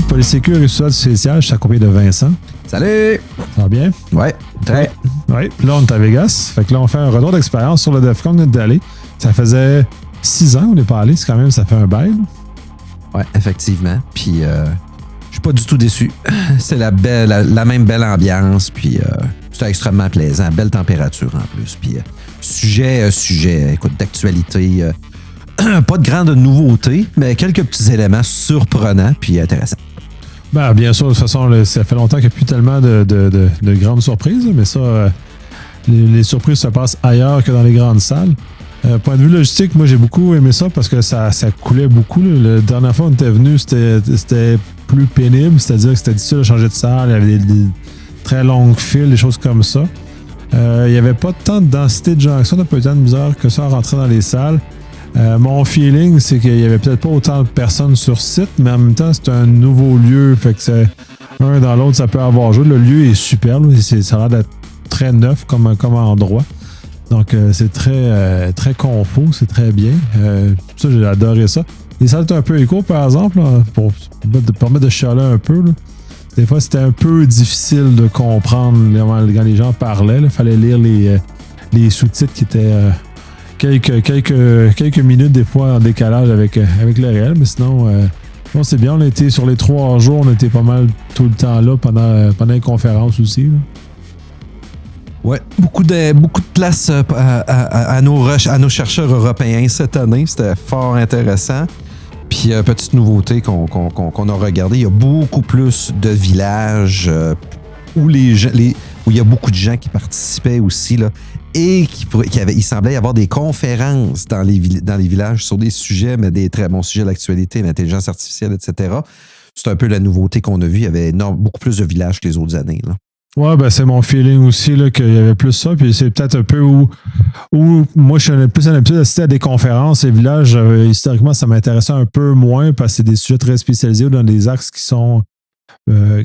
Polysécur et Sud du siège, je suis accompagné de Vincent. Salut! Ça va bien? Ouais, très. Oui, là, on est à Vegas. Fait que là, on fait un retour d'expérience sur le DEF CON qu'on est allé. Ça faisait 6 ans qu'on n'est pas allé. C'est quand même, ça fait un bail. Ouais, effectivement. Puis, je suis pas du tout déçu. C'est la même belle ambiance. Puis, c'était extrêmement plaisant. Belle température en plus. Puis, sujet, écoute, d'actualité. Pas de grandes nouveautés, mais quelques petits éléments surprenants puis intéressants. Ben, bien sûr, de toute façon, ça fait longtemps qu'il n'y a plus tellement de grandes surprises, mais ça, les surprises se passent ailleurs que dans les grandes salles. Point de vue logistique, moi, j'ai beaucoup aimé ça parce que ça coulait beaucoup. La dernière fois qu'on était venu, c'était plus pénible, c'est-à-dire que c'était difficile de changer de salle, il y avait des très longues files, des choses comme ça. Il n'y avait pas tant de densité de gens que ça, on n'a pas eu tant de misère que ça à rentrer dans les salles. Mon feeling, c'est qu'il y avait peut-être pas autant de personnes sur site, mais en même temps, c'est un nouveau lieu. Fait que c'est un dans l'autre, ça peut avoir joué. Le lieu est superbe. Ça a l'air d'être très neuf comme endroit. Donc, c'est très confort, c'est très bien. Ça, j'ai adoré ça. Les salles étaient un peu écho, par exemple, là, pour permettre de chialer un peu. Là. Des fois, c'était un peu difficile de comprendre quand les gens parlaient. Il fallait lire les sous-titres qui étaient... quelques minutes des fois en décalage avec le réel, mais sinon c'est bien. On a été sur les 3 jours, on était pas mal tout le temps là pendant les conférences aussi. Là. Ouais, beaucoup de place à nos chercheurs européens cette année. C'était fort intéressant. Puis petite nouveauté qu'on a regardé, il y a beaucoup plus de villages où où il y a beaucoup de gens qui participaient aussi là. Et il semblait y avoir des conférences dans les villages sur des sujets, mais des très bons sujets d'actualité, l'intelligence artificielle, etc. C'est un peu la nouveauté qu'on a vue. Il y avait beaucoup plus de villages que les autres années. Là. Ouais, ben c'est mon feeling aussi là, qu'il y avait plus ça. Puis c'est peut-être un peu où moi, je suis plus à l'habitude d'assister à des conférences. Les villages, historiquement, ça m'intéressait un peu moins parce que c'est des sujets très spécialisés dans des axes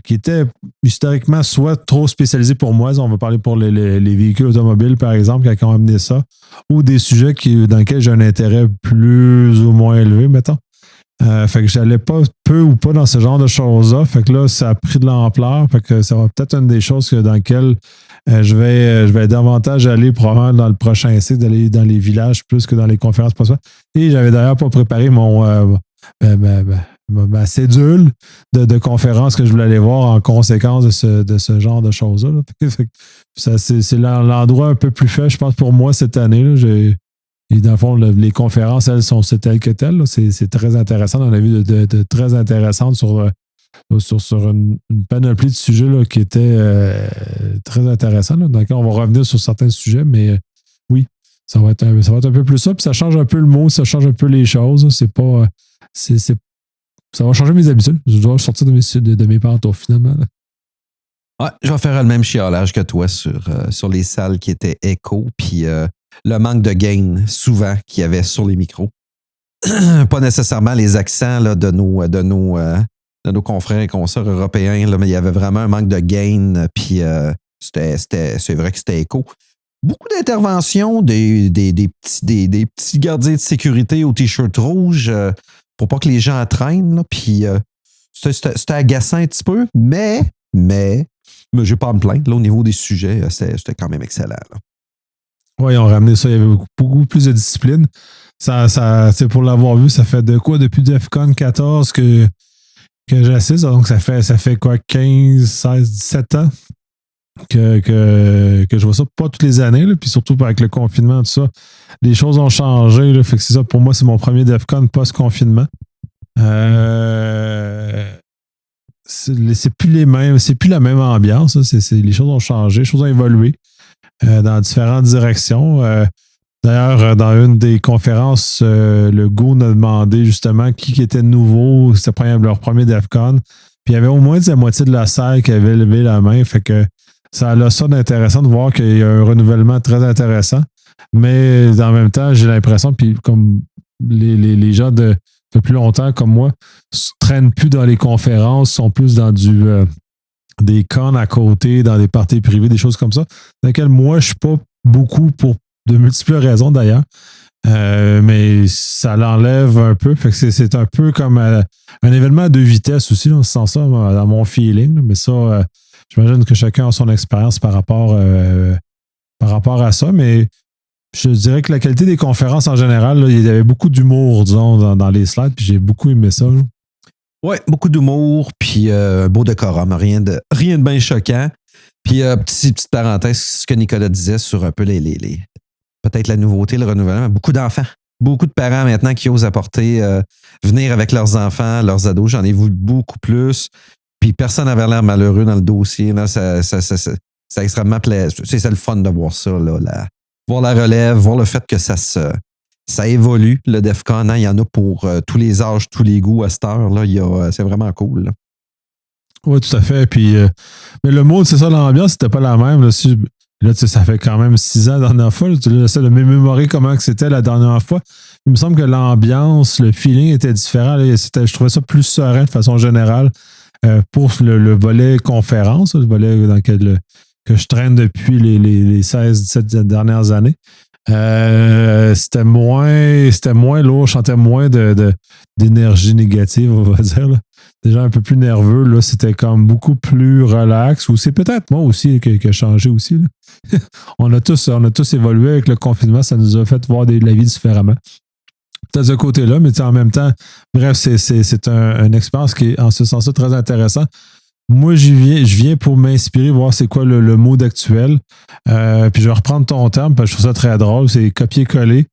qui étaient historiquement soit trop spécialisés pour moi, on va parler pour les véhicules automobiles par exemple, qui ont amené ça, ou des sujets dans lesquels j'ai un intérêt plus ou moins élevé, mettons. Fait que j'allais pas peu ou pas dans ce genre de choses-là. Fait que là, ça a pris de l'ampleur. Fait que ça va peut-être une des choses dans lesquelles je vais davantage aller probablement dans le prochain essai, d'aller dans les villages plus que dans les conférences. Et j'avais d'ailleurs pas préparé ma cédule de conférences que je voulais aller voir en conséquence de ce genre de choses-là. Là. C'est l'endroit un peu plus fait, je pense, pour moi cette année. Là. Et dans le fond, les conférences, elles, sont telles que telles. Là. C'est très intéressant. On a vu de très intéressantes sur une panoplie de sujets là, qui étaient très intéressants. Là. Donc, on va revenir sur certains sujets, mais oui, ça va être un peu plus ça. Puis ça change un peu le mot, ça change un peu les choses. C'est pas... ça va changer mes habitudes. Je dois sortir de mes pantoufles, finalement. Là. Ouais, je vais faire le même chiolage que toi sur les salles qui étaient écho, puis le manque de gain, souvent, qu'il y avait sur les micros. Pas nécessairement les accents là, de nos confrères et consoeurs européens, là, mais il y avait vraiment un manque de gain, puis c'est vrai que c'était écho. Beaucoup d'interventions, des petits gardiens de sécurité au t-shirt rouge pour pas que les gens entraînent. Puis c'était agaçant un petit peu, mais je vais pas à me plaindre. Là, au niveau des sujets, c'était quand même excellent. Oui, ils ont ramené ça. Il y avait beaucoup plus de discipline. Ça, pour l'avoir vu, ça fait de quoi depuis DEF CON 14 que j'assiste. Donc, ça fait quoi, 15, 16, 17 ans que je vois ça, pas toutes les années, là, puis surtout avec le confinement, tout ça. Les choses ont changé. Là, fait que c'est ça, pour moi, c'est mon premier DEF CON post-confinement. C'est plus la même ambiance. Les choses ont changé, les choses ont évolué dans différentes directions. D'ailleurs, dans une des conférences, le GO nous a demandé justement qui était nouveau. C'était leur premier DEF CON. Puis il y avait au moins la moitié de la salle qui avait levé la main. Fait que ça a ça d'intéressant de voir qu'il y a un renouvellement très intéressant. Mais en même temps, j'ai l'impression, puis comme les gens de plus longtemps comme moi ne traînent plus dans les conférences, sont plus dans des cons à côté, dans des parties privées, des choses comme ça, dans lesquelles moi, je ne suis pas beaucoup pour de multiples raisons d'ailleurs. mais ça l'enlève un peu. Fait que c'est un peu comme un événement à deux vitesses aussi, là, on sent ça dans mon feeling. Là, mais ça, j'imagine que chacun a son expérience par rapport à ça. Mais je dirais que la qualité des conférences en général, là, il y avait beaucoup d'humour, disons, dans les slides, puis j'ai beaucoup aimé ça. Là. Ouais, beaucoup d'humour, puis beau décorum, rien de bien choquant. Puis petite parenthèse, ce que Nicolas disait sur un peu les peut-être la nouveauté, le renouvellement, beaucoup d'enfants. Beaucoup de parents maintenant qui osent apporter, venir avec leurs enfants, leurs ados. J'en ai vu beaucoup plus. Puis personne n'avait l'air malheureux dans le dossier. Là, c'est extrêmement plaisant. C'est le fun de voir ça. Là, voir la relève, voir le fait que ça évolue, le DEFCON. Hein, il y en a pour tous les âges, tous les goûts à cette heure. Là, c'est vraiment cool. Là. Oui, tout à fait. Puis, mais le mode, c'est ça, l'ambiance, c'était pas la même. Là, là ça fait quand même 6 ans la dernière fois. Tu essaies de mémorer comment que c'était la dernière fois. Il me semble que l'ambiance, le feeling était différent. Là, je trouvais ça plus serein de façon générale pour le volet conférence, le volet dans lequel que je traîne depuis les 16-17 dernières années. C'était moins lourd, je sentais moins d'énergie négative, on va dire. Là. Déjà un peu plus nerveux, là, c'était comme beaucoup plus relax. Ou c'est peut-être moi aussi qui a changé aussi. Là. on a tous évolué avec le confinement, ça nous a fait voir la vie différemment. Peut-être de ce côté-là, mais en même temps, bref, c'est une expérience qui est en ce sens-là très intéressant. Moi, je viens pour m'inspirer, voir c'est quoi le mot actuel. Puis je vais reprendre ton terme, parce que je trouve ça très drôle, c'est copier-coller.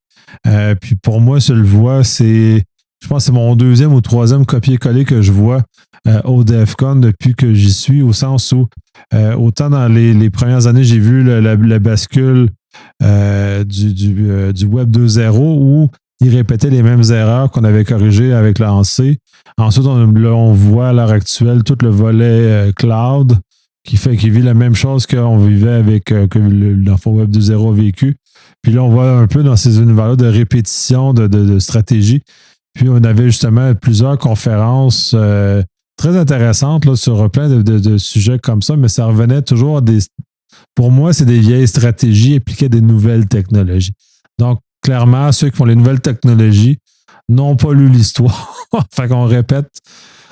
Puis pour moi, je le vois, je pense que c'est mon 2e ou 3e copier-coller que je vois au DEFCON depuis que j'y suis, au sens où autant dans les premières années, j'ai vu la bascule du Web 2.0 où il répétait les mêmes erreurs qu'on avait corrigées avec l'ANSI. Ensuite, on voit à l'heure actuelle tout le volet cloud qui vit la même chose qu'on vivait avec que l'enfant Web 2.0 a vécu. Puis là, on voit un peu dans ces univers-là de répétition, de stratégie. Puis on avait justement plusieurs conférences très intéressantes là, sur plein de sujets comme ça, mais ça revenait toujours à pour moi, c'est des vieilles stratégies appliquées à des nouvelles technologies. Donc, clairement, ceux qui font les nouvelles technologies n'ont pas lu l'histoire. Fait qu'on répète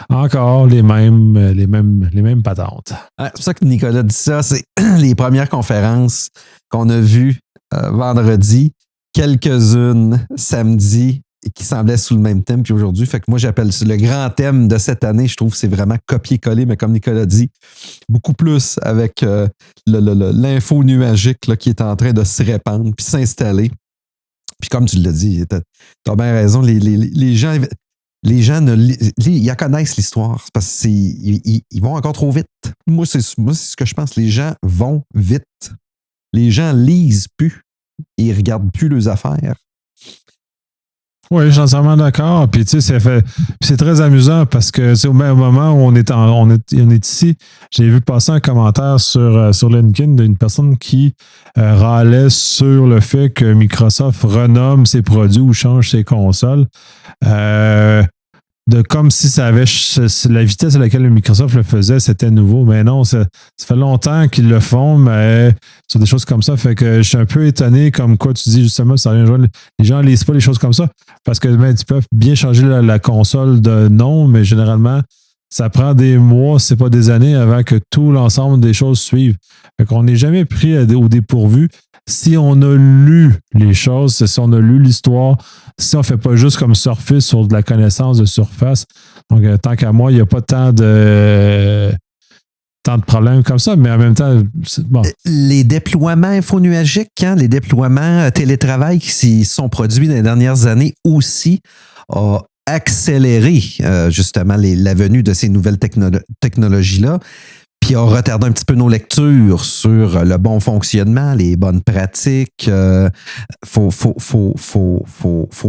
encore les mêmes patentes. C'est pour ça que Nicolas dit ça. C'est les premières conférences qu'on a vues vendredi, quelques-unes samedi, qui semblaient sous le même thème qu'aujourd'hui. Fait que moi, j'appelle ça le grand thème de cette année. Je trouve que c'est vraiment copier-coller, mais comme Nicolas dit, beaucoup plus avec l'info nuagique là, qui est en train de se répandre puis s'installer. Puis comme tu l'as dit, t'as bien raison, les gens ils connaissent l'histoire parce qu'ils vont encore trop vite. Moi, c'est ce que je pense. Les gens vont vite. Les gens lisent plus. Ils regardent plus leurs affaires. Oui, je suis entièrement d'accord. Puis, tu sais, c'est très amusant parce que, au même moment où on est ici, j'ai vu passer un commentaire sur LinkedIn d'une personne qui râlait sur le fait que Microsoft renomme ses produits ou change ses consoles. Comme si ça avait la vitesse à laquelle Microsoft le faisait, c'était nouveau. Mais non, ça fait longtemps qu'ils le font, mais sur des choses comme ça. Fait que je suis un peu étonné comme quoi tu dis justement, ça rien jouer. Les gens ne lisent pas les choses comme ça. Parce que ils peuvent bien changer la console de nom, mais généralement, ça prend des mois, c'est pas des années avant que tout l'ensemble des choses suivent. Fait qu'on n'est jamais pris au dépourvu. Si on a lu les choses, si on a lu l'histoire, si on ne fait pas juste comme surfer sur de la connaissance de surface. Donc, tant qu'à moi, il n'y a pas tant de problèmes comme ça, mais en même temps, bon. Les déploiements infonuagiques, les déploiements télétravail qui sont produits dans les dernières années aussi ont accéléré justement la venue de ces nouvelles technologies-là. Puis on retarde un petit peu nos lectures sur le bon fonctionnement, les bonnes pratiques. Faut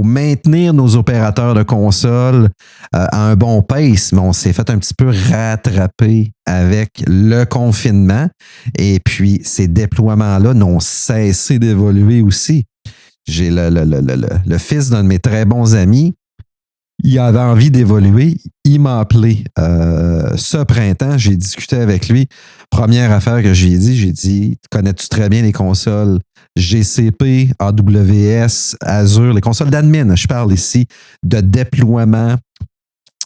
maintenir nos opérateurs de console à un bon pace, mais on s'est fait un petit peu rattraper avec le confinement. Et puis ces déploiements-là n'ont cessé d'évoluer aussi. J'ai le fils d'un de mes très bons amis. Il avait envie d'évoluer. Il m'a appelé ce printemps. J'ai discuté avec lui. Première affaire que j'ai dit, connais-tu très bien les consoles GCP, AWS, Azure, les consoles d'admin, je parle ici de déploiement,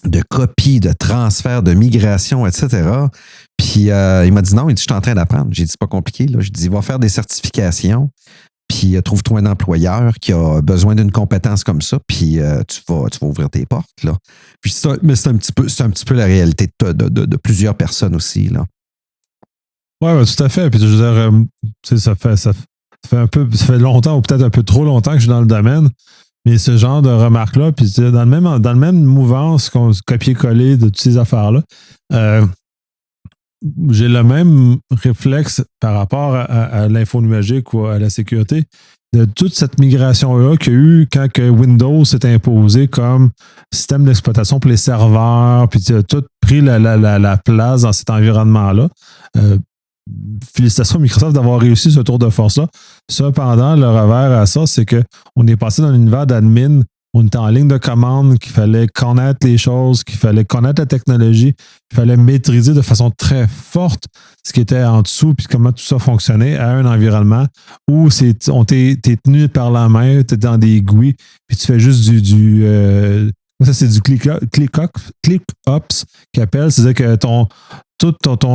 de copie, de transfert, de migration, etc. Puis il m'a dit non, il dit, je suis en train d'apprendre. J'ai dit, c'est pas compliqué. Là. Je dis, va faire des certifications, puis trouve-toi un employeur qui a besoin d'une compétence comme ça, puis tu vas ouvrir tes portes. Là. Puis mais c'est un petit peu la réalité de plusieurs personnes aussi. Là. Oui, ouais, tout à fait. Puis je veux dire, ça fait longtemps, ou peut-être un peu trop longtemps que je suis dans le domaine. Mais ce genre de remarques-là, puis dans le même mouvance qu'on copier-coller de toutes ces affaires-là, j'ai le même réflexe par rapport à l'info numérique ou à la sécurité de toute cette migration-là qu'il y a eu quand que Windows s'est imposé comme système d'exploitation pour les serveurs, puis tu as tout pris la place dans cet environnement-là. Félicitations à Microsoft d'avoir réussi ce tour de force-là. Cependant, le revers à ça, c'est qu'on est passé dans l'univers d'admin. On était en ligne de commande, qu'il fallait connaître les choses, qu'il fallait connaître la technologie, qu'il fallait maîtriser de façon très forte ce qui était en dessous puis comment tout ça fonctionnait à un environnement où t'es tenu par la main, t'es dans des GUI, puis tu fais juste ça, c'est du click-ops qui appelle. C'est-à-dire que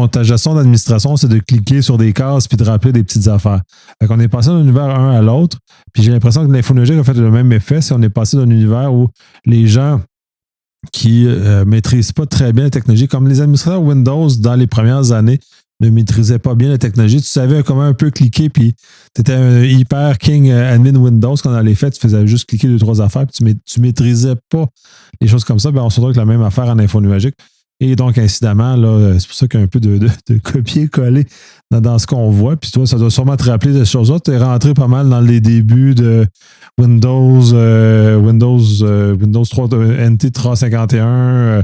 ta gestion d'administration, c'est de cliquer sur des cases puis de rappeler des petites affaires. Fait qu'on est passé d'un univers un à l'autre. Puis j'ai l'impression que l'infonuagique a fait le même effet. C'est qu'on est passé d'un univers où les gens qui maîtrisent pas très bien la technologie, comme les administrateurs Windows dans les premières années, ne maîtrisaient pas bien la technologie. Tu savais comment un peu cliquer, puis tu étais un hyper king admin Windows. Quand dans les faits, tu faisais juste cliquer 2-3 affaires, puis tu maîtrisais pas les choses comme ça. Ben, on se retrouve avec la même affaire en infonuagique. Et donc, incidemment, là, c'est pour ça qu'il y a un peu de copier-coller dans ce qu'on voit. Puis toi, ça doit sûrement te rappeler de ces choses-là. Tu es rentré pas mal dans les débuts de Windows 3, NT 351,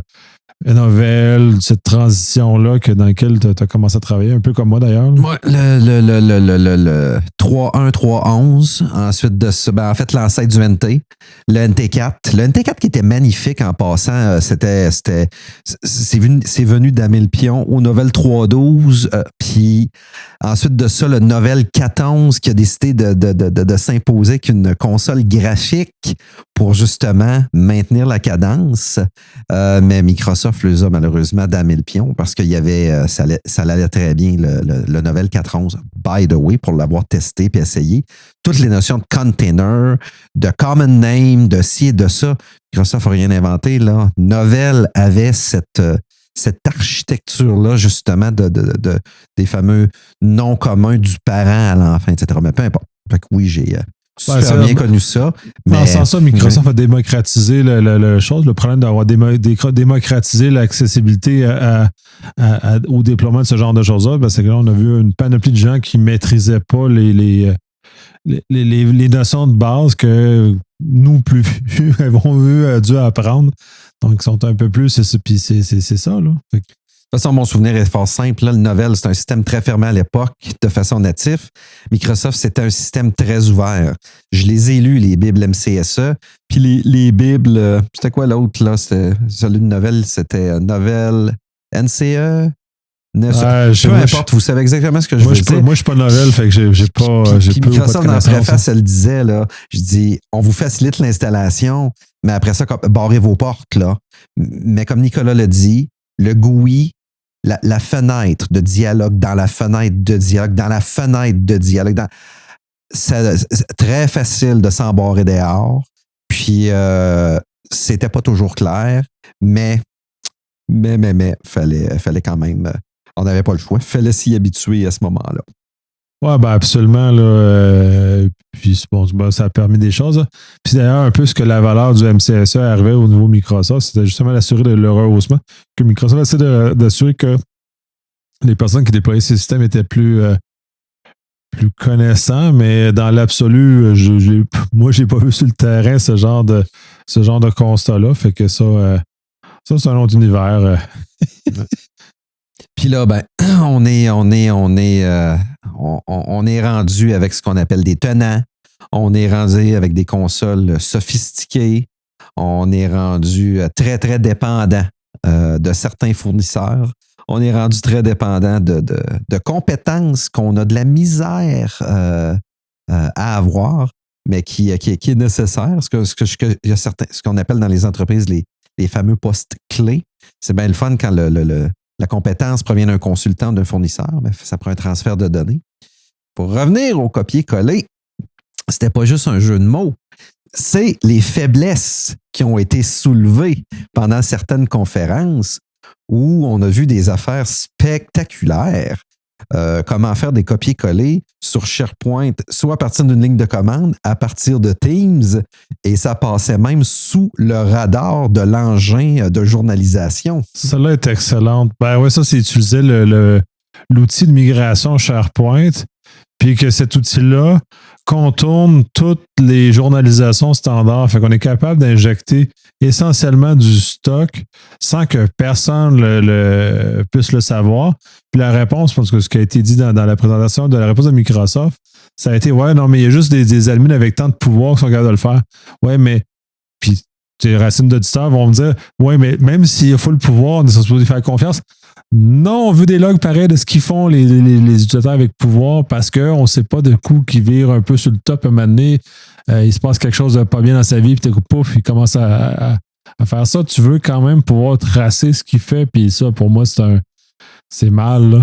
Novell, cette transition-là dans laquelle tu as commencé à travailler, un peu comme moi d'ailleurs. Ouais, le 3.1, 3.11, ensuite de ça, en fait, l'ancêtre du NT, le NT4. Le NT4 qui était magnifique en passant, c'est venu d'Amel Pion au Novell 3.12, puis ensuite de ça, le Novell 4.11 qui a décidé de s'imposer avec une console graphique pour justement maintenir la cadence, mais Microsoft les a malheureusement damé le pion parce qu'il y avait, ça allait très bien, le Novell 4.11. By the way, pour l'avoir testé et essayé, toutes les notions de container, de common name, de ci et de ça, Microsoft n'a rien inventé. Là. Novell avait cette architecture-là, justement, des fameux noms communs du parent à l'enfant, etc. Mais peu importe. Fait que oui, j'ai super bien connu ça. Mais en sens ça, Microsoft a démocratisé le problème d'avoir démocratisé l'accessibilité au déploiement de ce genre de choses-là, parce que là, on a vu une panoplie de gens qui ne maîtrisaient pas les notions de base que nous, plus vieux, avons dû apprendre. Donc, ils sont un peu plus... C'est ça, là. De toute façon, mon souvenir est fort simple. Là, le Novell, c'est un système très fermé à l'époque, de façon native. Microsoft, c'était un système très ouvert. Je les ai lus, les Bibles MCSE. Puis les Bibles, c'était quoi l'autre, là? Celui de Novell, c'était Novell NCE. Peu importe, vous savez exactement ce que je veux dire. Moi, je suis pas Novell, fait que j'ai pas... Puis Microsoft, dans la préface, elle disait, là, je dis, on vous facilite l'installation, mais après ça, barrez vos portes, là. Mais comme Nicolas l'a dit, le GUI, la fenêtre de dialogue dans la fenêtre de dialogue, dans la fenêtre de dialogue, c'est très facile de s'embarrer dehors. Puis, c'était pas toujours clair, mais, fallait quand même, on n'avait pas le choix, fallait s'y habituer à ce moment-là. Oui, ben absolument. Là, puis bon, ça a permis des choses. Là. Puis d'ailleurs, un peu ce que la valeur du MCSE arrivait au niveau Microsoft, c'était justement d'assurer le rehaussement, que Microsoft essaie d'assurer que les personnes qui déployaient ces systèmes étaient plus connaissants, mais dans l'absolu, moi, je n'ai pas vu sur le terrain ce genre de constat-là. Fait que ça c'est un autre univers. Puis là, ben, on est rendu avec ce qu'on appelle des tenants. On est rendu avec des consoles sophistiquées. On est rendu très, très dépendant de certains fournisseurs. On est rendu très dépendant de compétences qu'on a de la misère à avoir, mais qui est nécessaire. Ce qu'on appelle dans les entreprises les fameux postes clés. C'est bien le fun quand la compétence provient d'un consultant ou d'un fournisseur, mais ça prend un transfert de données. Pour revenir au copier-coller, c'était pas juste un jeu de mots. C'est les faiblesses qui ont été soulevées pendant certaines conférences où on a vu des affaires spectaculaires. Comment faire des copier-coller sur SharePoint, soit à partir d'une ligne de commande, à partir de Teams, et ça passait même sous le radar de l'engin de journalisation. Celle-là est excellente. Ben oui, ça, c'est utiliser l'outil de migration SharePoint, puis que cet outil-là contourne toutes les journalisations standards. Fait qu'on est capable d'injecter essentiellement du stock sans que personne puisse le savoir. Puis la réponse, parce que ce qui a été dit dans la présentation de la réponse de Microsoft, ça a été ouais, non, mais il y a juste des admins avec tant de pouvoir qui sont capables de le faire. Ouais, mais puis les racines d'auditeurs vont me dire ouais, mais même s'il faut le pouvoir, on est supposé faire confiance. Non, on veut des logs pareils de ce qu'ils font les utilisateurs avec pouvoir parce qu'on ne sait pas de coup qui vire un peu sur le top à un moment donné. Il se passe quelque chose de pas bien dans sa vie, puis pouf, il commence à faire ça. Tu veux quand même pouvoir tracer ce qu'il fait, puis ça, pour moi, c'est mal, là.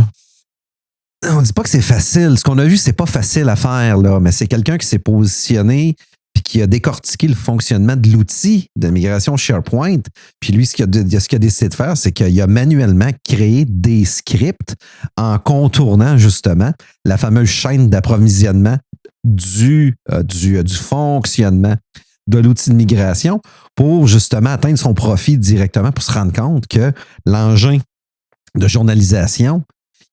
On ne dit pas que c'est facile. Ce qu'on a vu, c'est pas facile à faire, là, mais c'est quelqu'un qui s'est positionné puis qui a décortiqué le fonctionnement de l'outil de migration SharePoint. Puis lui, ce qu'il a décidé de faire, c'est qu'il a manuellement créé des scripts en contournant justement la fameuse chaîne d'approvisionnement du fonctionnement de l'outil de migration pour justement atteindre son profit directement, pour se rendre compte que l'engin de journalisation,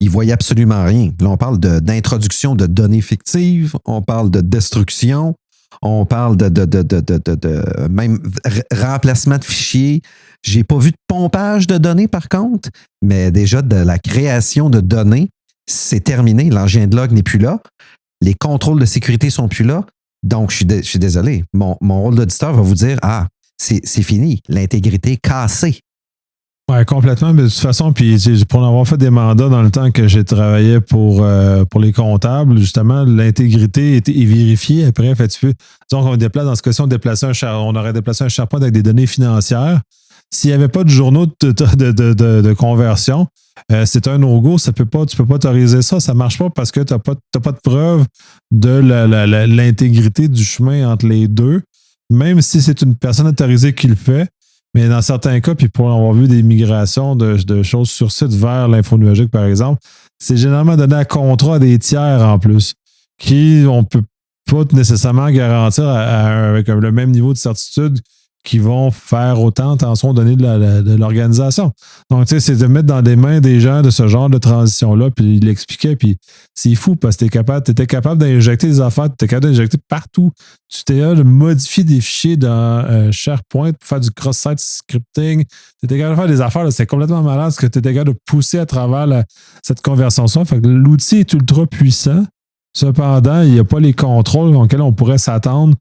il ne voyait absolument rien. Là, on parle d'introduction de données fictives, on parle de destruction, on parle de même remplacement de fichiers. J'ai pas vu de pompage de données, par contre, mais déjà de la création de données, c'est terminé. L'engin de log n'est plus là. Les contrôles de sécurité sont plus là. Donc, je suis désolé. Mon rôle d'auditeur va vous dire, c'est fini. L'intégrité cassée. Oui, complètement. Mais de toute façon, puis pour en avoir fait des mandats dans le temps que j'ai travaillé pour les comptables, justement, l'intégrité est vérifiée après. Fait, donc, dans ce cas-ci, on aurait déplacé un SharePoint avec des données financières. S'il n'y avait pas de journaux de conversion, c'est un no-go. Tu ne peux pas autoriser ça. Ça ne marche pas parce que tu n'as pas de preuve de l'intégrité du chemin entre les deux, même si c'est une personne autorisée qui le fait. Mais dans certains cas, puis pour avoir vu des migrations de choses sur site vers l'info nuagique, par exemple, c'est généralement donné à contrat à des tiers en plus, qui on ne peut pas nécessairement garantir avec le même niveau de certitude qui vont faire autant attention aux données de l'organisation. Donc, tu sais, c'est de mettre dans des mains des gens de ce genre de transition-là, puis il l'expliquait, puis c'est fou parce que tu étais capable d'injecter des affaires, tu étais capable d'injecter partout. Tu étais capable de modifier des fichiers dans SharePoint pour faire du cross-site scripting. Tu étais capable de faire des affaires, c'est complètement malade parce que tu étais capable de pousser à travers cette conversion-là. Fait que l'outil est ultra puissant. Cependant, il n'y a pas les contrôles auxquels on pourrait s'attendre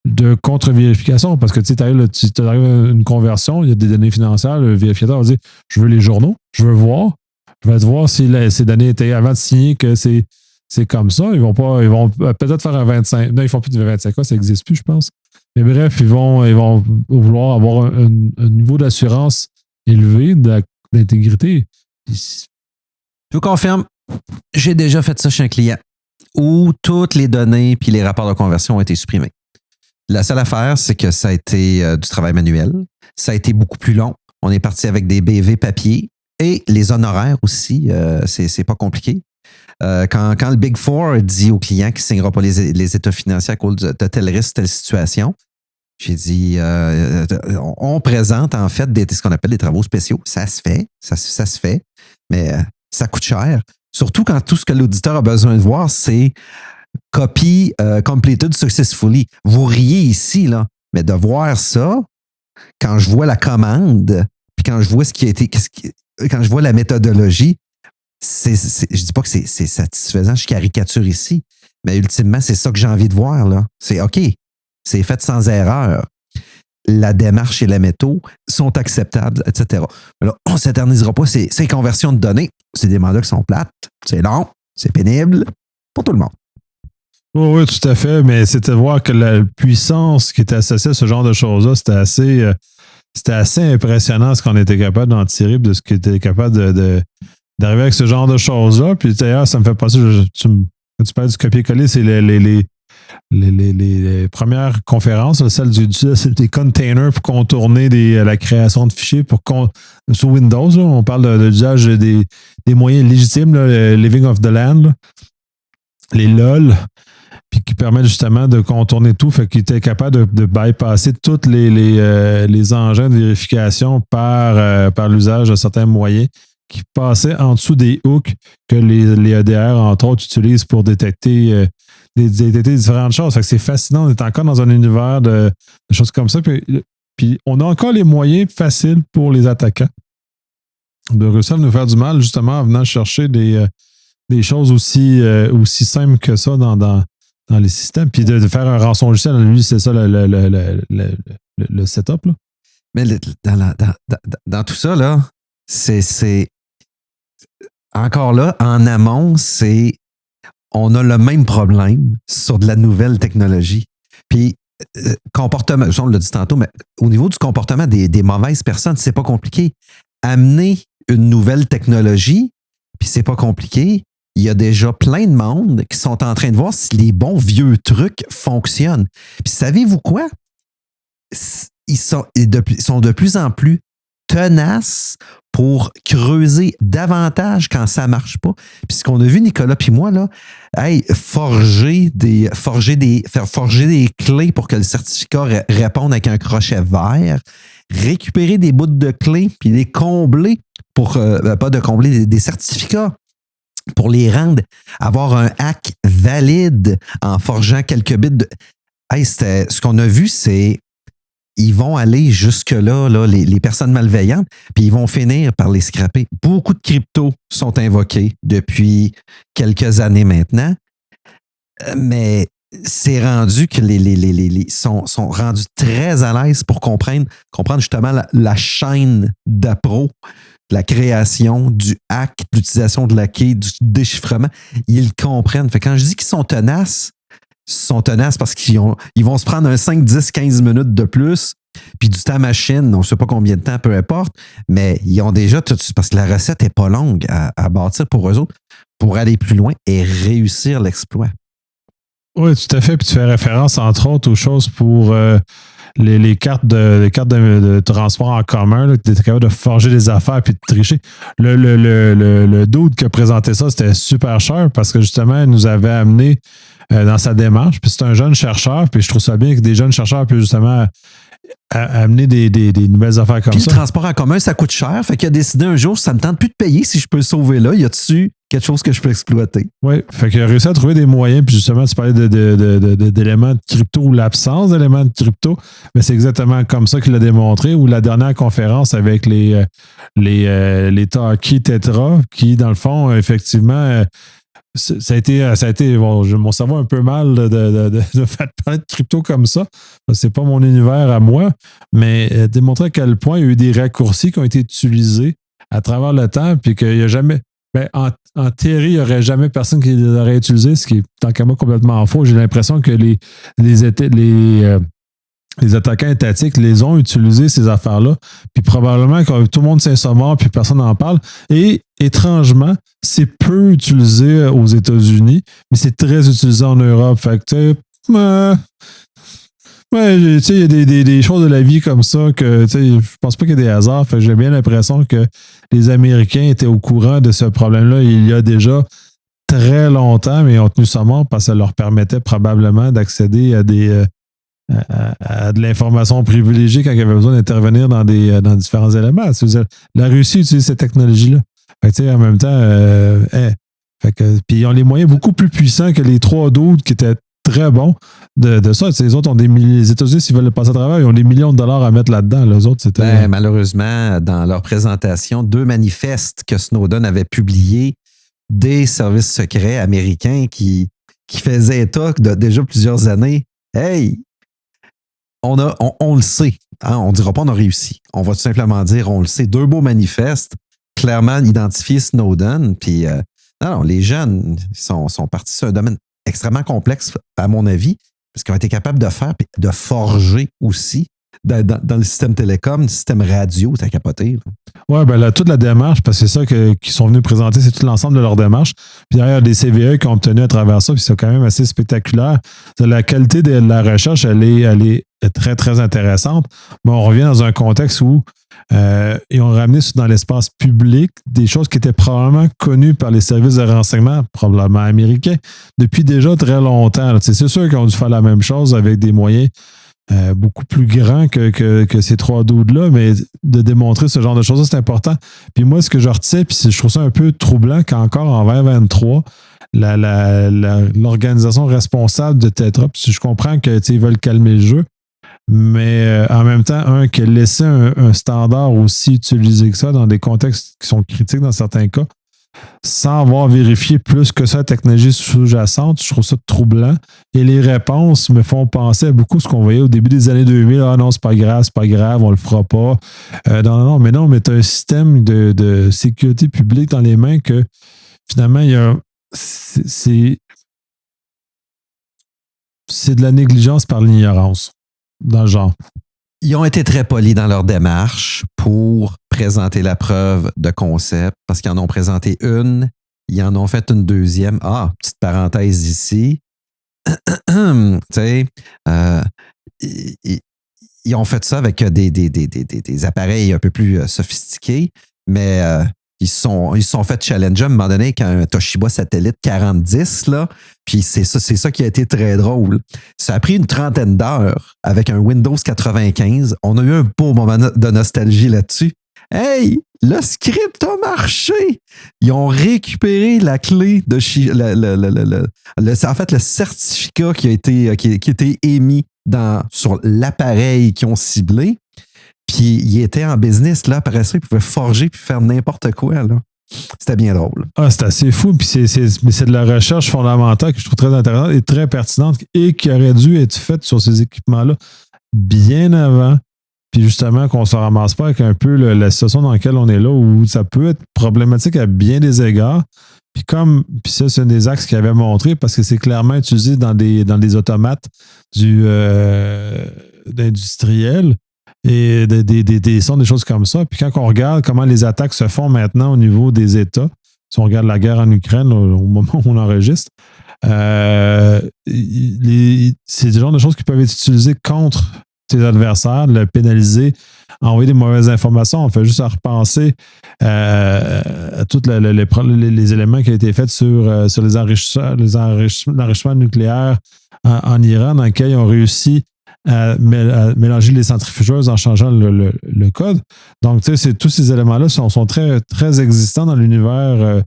de contre-vérification parce que tu arrives à une conversion, il y a des données financières, le vérificateur va dire je veux les journaux, je veux voir, je vais te voir si ces données étaient avant de signer que c'est comme ça. Ils vont peut-être faire un 25. Non, ils font plus de 25 ans, ça n'existe plus, je pense. Mais bref, ils vont vouloir avoir un niveau d'assurance élevé d'intégrité. Je vous confirme, j'ai déjà fait ça chez un client où toutes les données puis les rapports de conversion ont été supprimés. La seule affaire, c'est que ça a été du travail manuel. Ça a été beaucoup plus long. On est parti avec des BV papier et les honoraires aussi. C'est pas compliqué. Quand le Big Four dit au client qu'il ne signera pas les états financiers à cause de tel risque, telle situation, j'ai dit, on présente en fait ce qu'on appelle des travaux spéciaux. Ça se fait, ça se fait, mais ça coûte cher. Surtout quand tout ce que l'auditeur a besoin de voir, c'est copy completed successfully. Vous riez ici, là, mais de voir ça, quand je vois la commande, puis quand je vois quand je vois la méthodologie, je dis pas que c'est satisfaisant, je caricature ici, mais ultimement, c'est ça que j'ai envie de voir, là. C'est OK, c'est fait sans erreur. La démarche et la méthode sont acceptables, etc. Mais là, on ne s'éternisera pas. Ces conversions de données, c'est des mandats qui sont plates, c'est long, c'est pénible pour tout le monde. Oui, oui, tout à fait, mais c'était de voir que la puissance qui était associée à ce genre de choses-là, c'était assez impressionnant ce qu'on était capable d'en tirer, de ce qu'on était capable d'arriver avec ce genre de choses-là. Puis d'ailleurs, ça me fait penser, quand tu parles du copier-coller, c'est les premières conférences, celle des containers pour contourner la création de fichiers sur Windows. Là, on parle de l'usage des moyens légitimes, là, le Living of the Land, là, les LOL, puis qui permettent justement de contourner tout, fait qu'il était capable de bypasser tous les engins de vérification par l'usage de certains moyens qui passaient en dessous des hooks que les EDR, entre autres, utilisent pour détecter différentes choses. Fait que c'est fascinant, on est encore dans un univers de choses comme ça. Puis on a encore les moyens faciles pour les attaquants de réussir à nous faire du mal, justement, en venant chercher des choses aussi simples que ça dans les systèmes. Puis de faire un rançon logiciel, lui, c'est ça le setup. Là. Mais dans tout ça, là, c'est encore là, en amont, on a le même problème sur de la nouvelle technologie. Puis, comportement, on l'a dit tantôt, mais au niveau du comportement des mauvaises personnes, c'est pas compliqué. Amener une nouvelle technologie, puis c'est pas compliqué. Il y a déjà plein de monde qui sont en train de voir si les bons vieux trucs fonctionnent. Puis savez-vous quoi? Ils sont de plus en plus tenaces pour creuser davantage quand ça ne marche pas. Puis ce qu'on a vu, Nicolas puis moi, là, forger des clés pour que le certificat réponde avec un crochet vert, récupérer des bouts de clés puis les combler pour, pas de combler, des certificats pour les rendre, avoir un hack valide en forgeant quelques bits de... ce qu'on a vu, c'est ils vont aller jusque-là, là, les personnes malveillantes, puis ils vont finir par les scraper. Beaucoup de cryptos sont invoqués depuis quelques années maintenant, mais c'est rendu que sont rendus très à l'aise pour comprendre justement la chaîne d'appro, la création, du hack, l'utilisation de la clé, du déchiffrement. Ils comprennent. Fait que quand je dis qu'ils sont tenaces parce qu'ils vont se prendre un 5, 10, 15 minutes de plus, puis du temps machine, on ne sait pas combien de temps, peu importe, mais ils ont déjà tout, parce que la recette n'est pas longue à bâtir pour eux autres, pour aller plus loin et réussir l'exploit. Oui, tout à fait. Puis tu fais référence, entre autres, aux choses pour les cartes de transport en commun, tu es capable de forger des affaires puis de tricher. Le dude qui a présenté ça, c'était super cher parce que justement, il nous avait amené dans sa démarche. Puis c'est un jeune chercheur, puis je trouve ça bien que des jeunes chercheurs puissent justement amener des nouvelles affaires comme puis ça. Le transport en commun, ça coûte cher. Fait qu'il a décidé un jour, ça ne me tente plus de payer si je peux le sauver là. Y a-tu quelque chose que je peux exploiter? Oui, fait qu'il a réussi à trouver des moyens. Puis justement, tu parlais d'éléments de crypto ou l'absence d'éléments de crypto. Mais c'est exactement comme ça qu'il l'a démontré. Ou la dernière conférence avec les Talkie Tetra, qui, dans le fond, effectivement... Ça a été bon, mon cerveau a un peu mal de faire parler de crypto comme ça. C'est pas mon univers à moi, mais démontrer à quel point il y a eu des raccourcis qui ont été utilisés à travers le temps, puis qu'il n'y a jamais. Ben, en théorie, il n'y aurait jamais personne qui les aurait utilisés, ce qui est tant qu'à moi complètement faux. J'ai l'impression que les attaquants étatiques les ont utilisés, ces affaires-là. Puis probablement que tout le monde s'insommore, puis personne n'en parle. Et étrangement, c'est peu utilisé aux États-Unis, mais c'est très utilisé en Europe. Fait que, il y a des choses de la vie comme ça que, je pense pas qu'il y ait des hasards. Fait que j'ai bien l'impression que les Américains étaient au courant de ce problème-là il y a déjà très longtemps, mais ils ont tenu ça mort parce que ça leur permettait probablement d'accéder à à de l'information privilégiée quand il y avait besoin d'intervenir dans différents éléments. La Russie utilise cette technologie-là. Fait que, en même temps, puis ils ont les moyens beaucoup plus puissants que les trois d'autres qui étaient très bons de ça. Les autres ont les États-Unis, s'ils veulent le passer à travers, ils ont des millions de dollars à mettre là-dedans. Les autres, c'était. Malheureusement, dans leur présentation, 2 manifestes que Snowden avait publiés des services secrets américains qui faisaient état de déjà plusieurs années. Hey! On le sait. Hein? On ne dira pas on a réussi. On va tout simplement dire on le sait. 2 beaux manifestes, clairement identifiés Snowden. Puis, non, les jeunes sont partis sur un domaine extrêmement complexes, à mon avis, parce qu'ils ont été capables de faire, puis de forger aussi dans le système télécom, le système radio, t'as capoté. Oui, ben toute la démarche, parce que c'est ça qu'ils sont venus présenter, c'est tout l'ensemble de leur démarche. Puis derrière, des CVE qu'ils ont obtenus à travers ça, puis c'est quand même assez spectaculaire. La qualité de la recherche, elle est très, très intéressante. Mais on revient dans un contexte où ils ont ramené dans l'espace public des choses qui étaient probablement connues par les services de renseignement, probablement américains, depuis déjà très longtemps. C'est sûr qu'ils ont dû faire la même chose avec des moyens beaucoup plus grand que ces trois dudes-là, mais de démontrer ce genre de choses-là, c'est important. Puis moi, ce que je retiens, puis je trouve ça un peu troublant qu'encore en 2023, l'organisation responsable de Tetra, puis je comprends qu'ils veulent calmer le jeu, mais en même temps, que laisser un standard aussi utilisé que ça dans des contextes qui sont critiques dans certains cas, sans avoir vérifié plus que ça la technologie sous-jacente, je trouve ça troublant. Et les réponses me font penser à beaucoup ce qu'on voyait au début des années 2000. Ah non, c'est pas grave, on le fera pas. Mais tu as un système de sécurité publique dans les mains que finalement, c'est de la négligence par l'ignorance, dans le genre. Ils ont été très polis dans leur démarche pour présenter la preuve de concept, parce qu'ils en ont présenté une, ils en ont fait une deuxième. Ah, petite parenthèse ici. Tu sais, ils ont fait ça avec des appareils un peu plus sophistiqués, mais ils se sont fait challenger à un moment donné avec un Toshiba Satellite 4010, là, puis c'est ça qui a été très drôle. Ça a pris une trentaine d'heures avec un Windows 95. On a eu un beau moment de nostalgie là-dessus. Hey, le script a marché! Ils ont récupéré la clé de c'est en fait le certificat qui a été émis sur l'appareil qu'ils ont ciblé. Puis il était en business, là, après ça, il pouvait forger puis faire n'importe quoi, là. C'était bien drôle. Ah, c'est assez fou, puis c'est de la recherche fondamentale que je trouve très intéressante et très pertinente et qui aurait dû être faite sur ces équipements-là bien avant. Puis justement, qu'on ne se ramasse pas avec un peu la situation dans laquelle on est là, où ça peut être problématique à bien des égards. Puis ça, c'est un des axes qu'il avait montré parce que c'est clairement utilisé dans des automates d'industriels et des sons, des choses comme ça. Puis quand on regarde comment les attaques se font maintenant au niveau des États, si on regarde la guerre en Ukraine, là, au moment où on enregistre, c'est le genre de choses qui peuvent être utilisées contre tes adversaires, le pénaliser, envoyer des mauvaises informations. On fait juste à repenser à tous les éléments qui ont été faits sur l'enrichissement nucléaire en Iran, dans lequel ils ont réussi à mélanger les centrifugeuses en changeant le code. Donc, tu sais, tous ces éléments-là sont très, très existants dans l'univers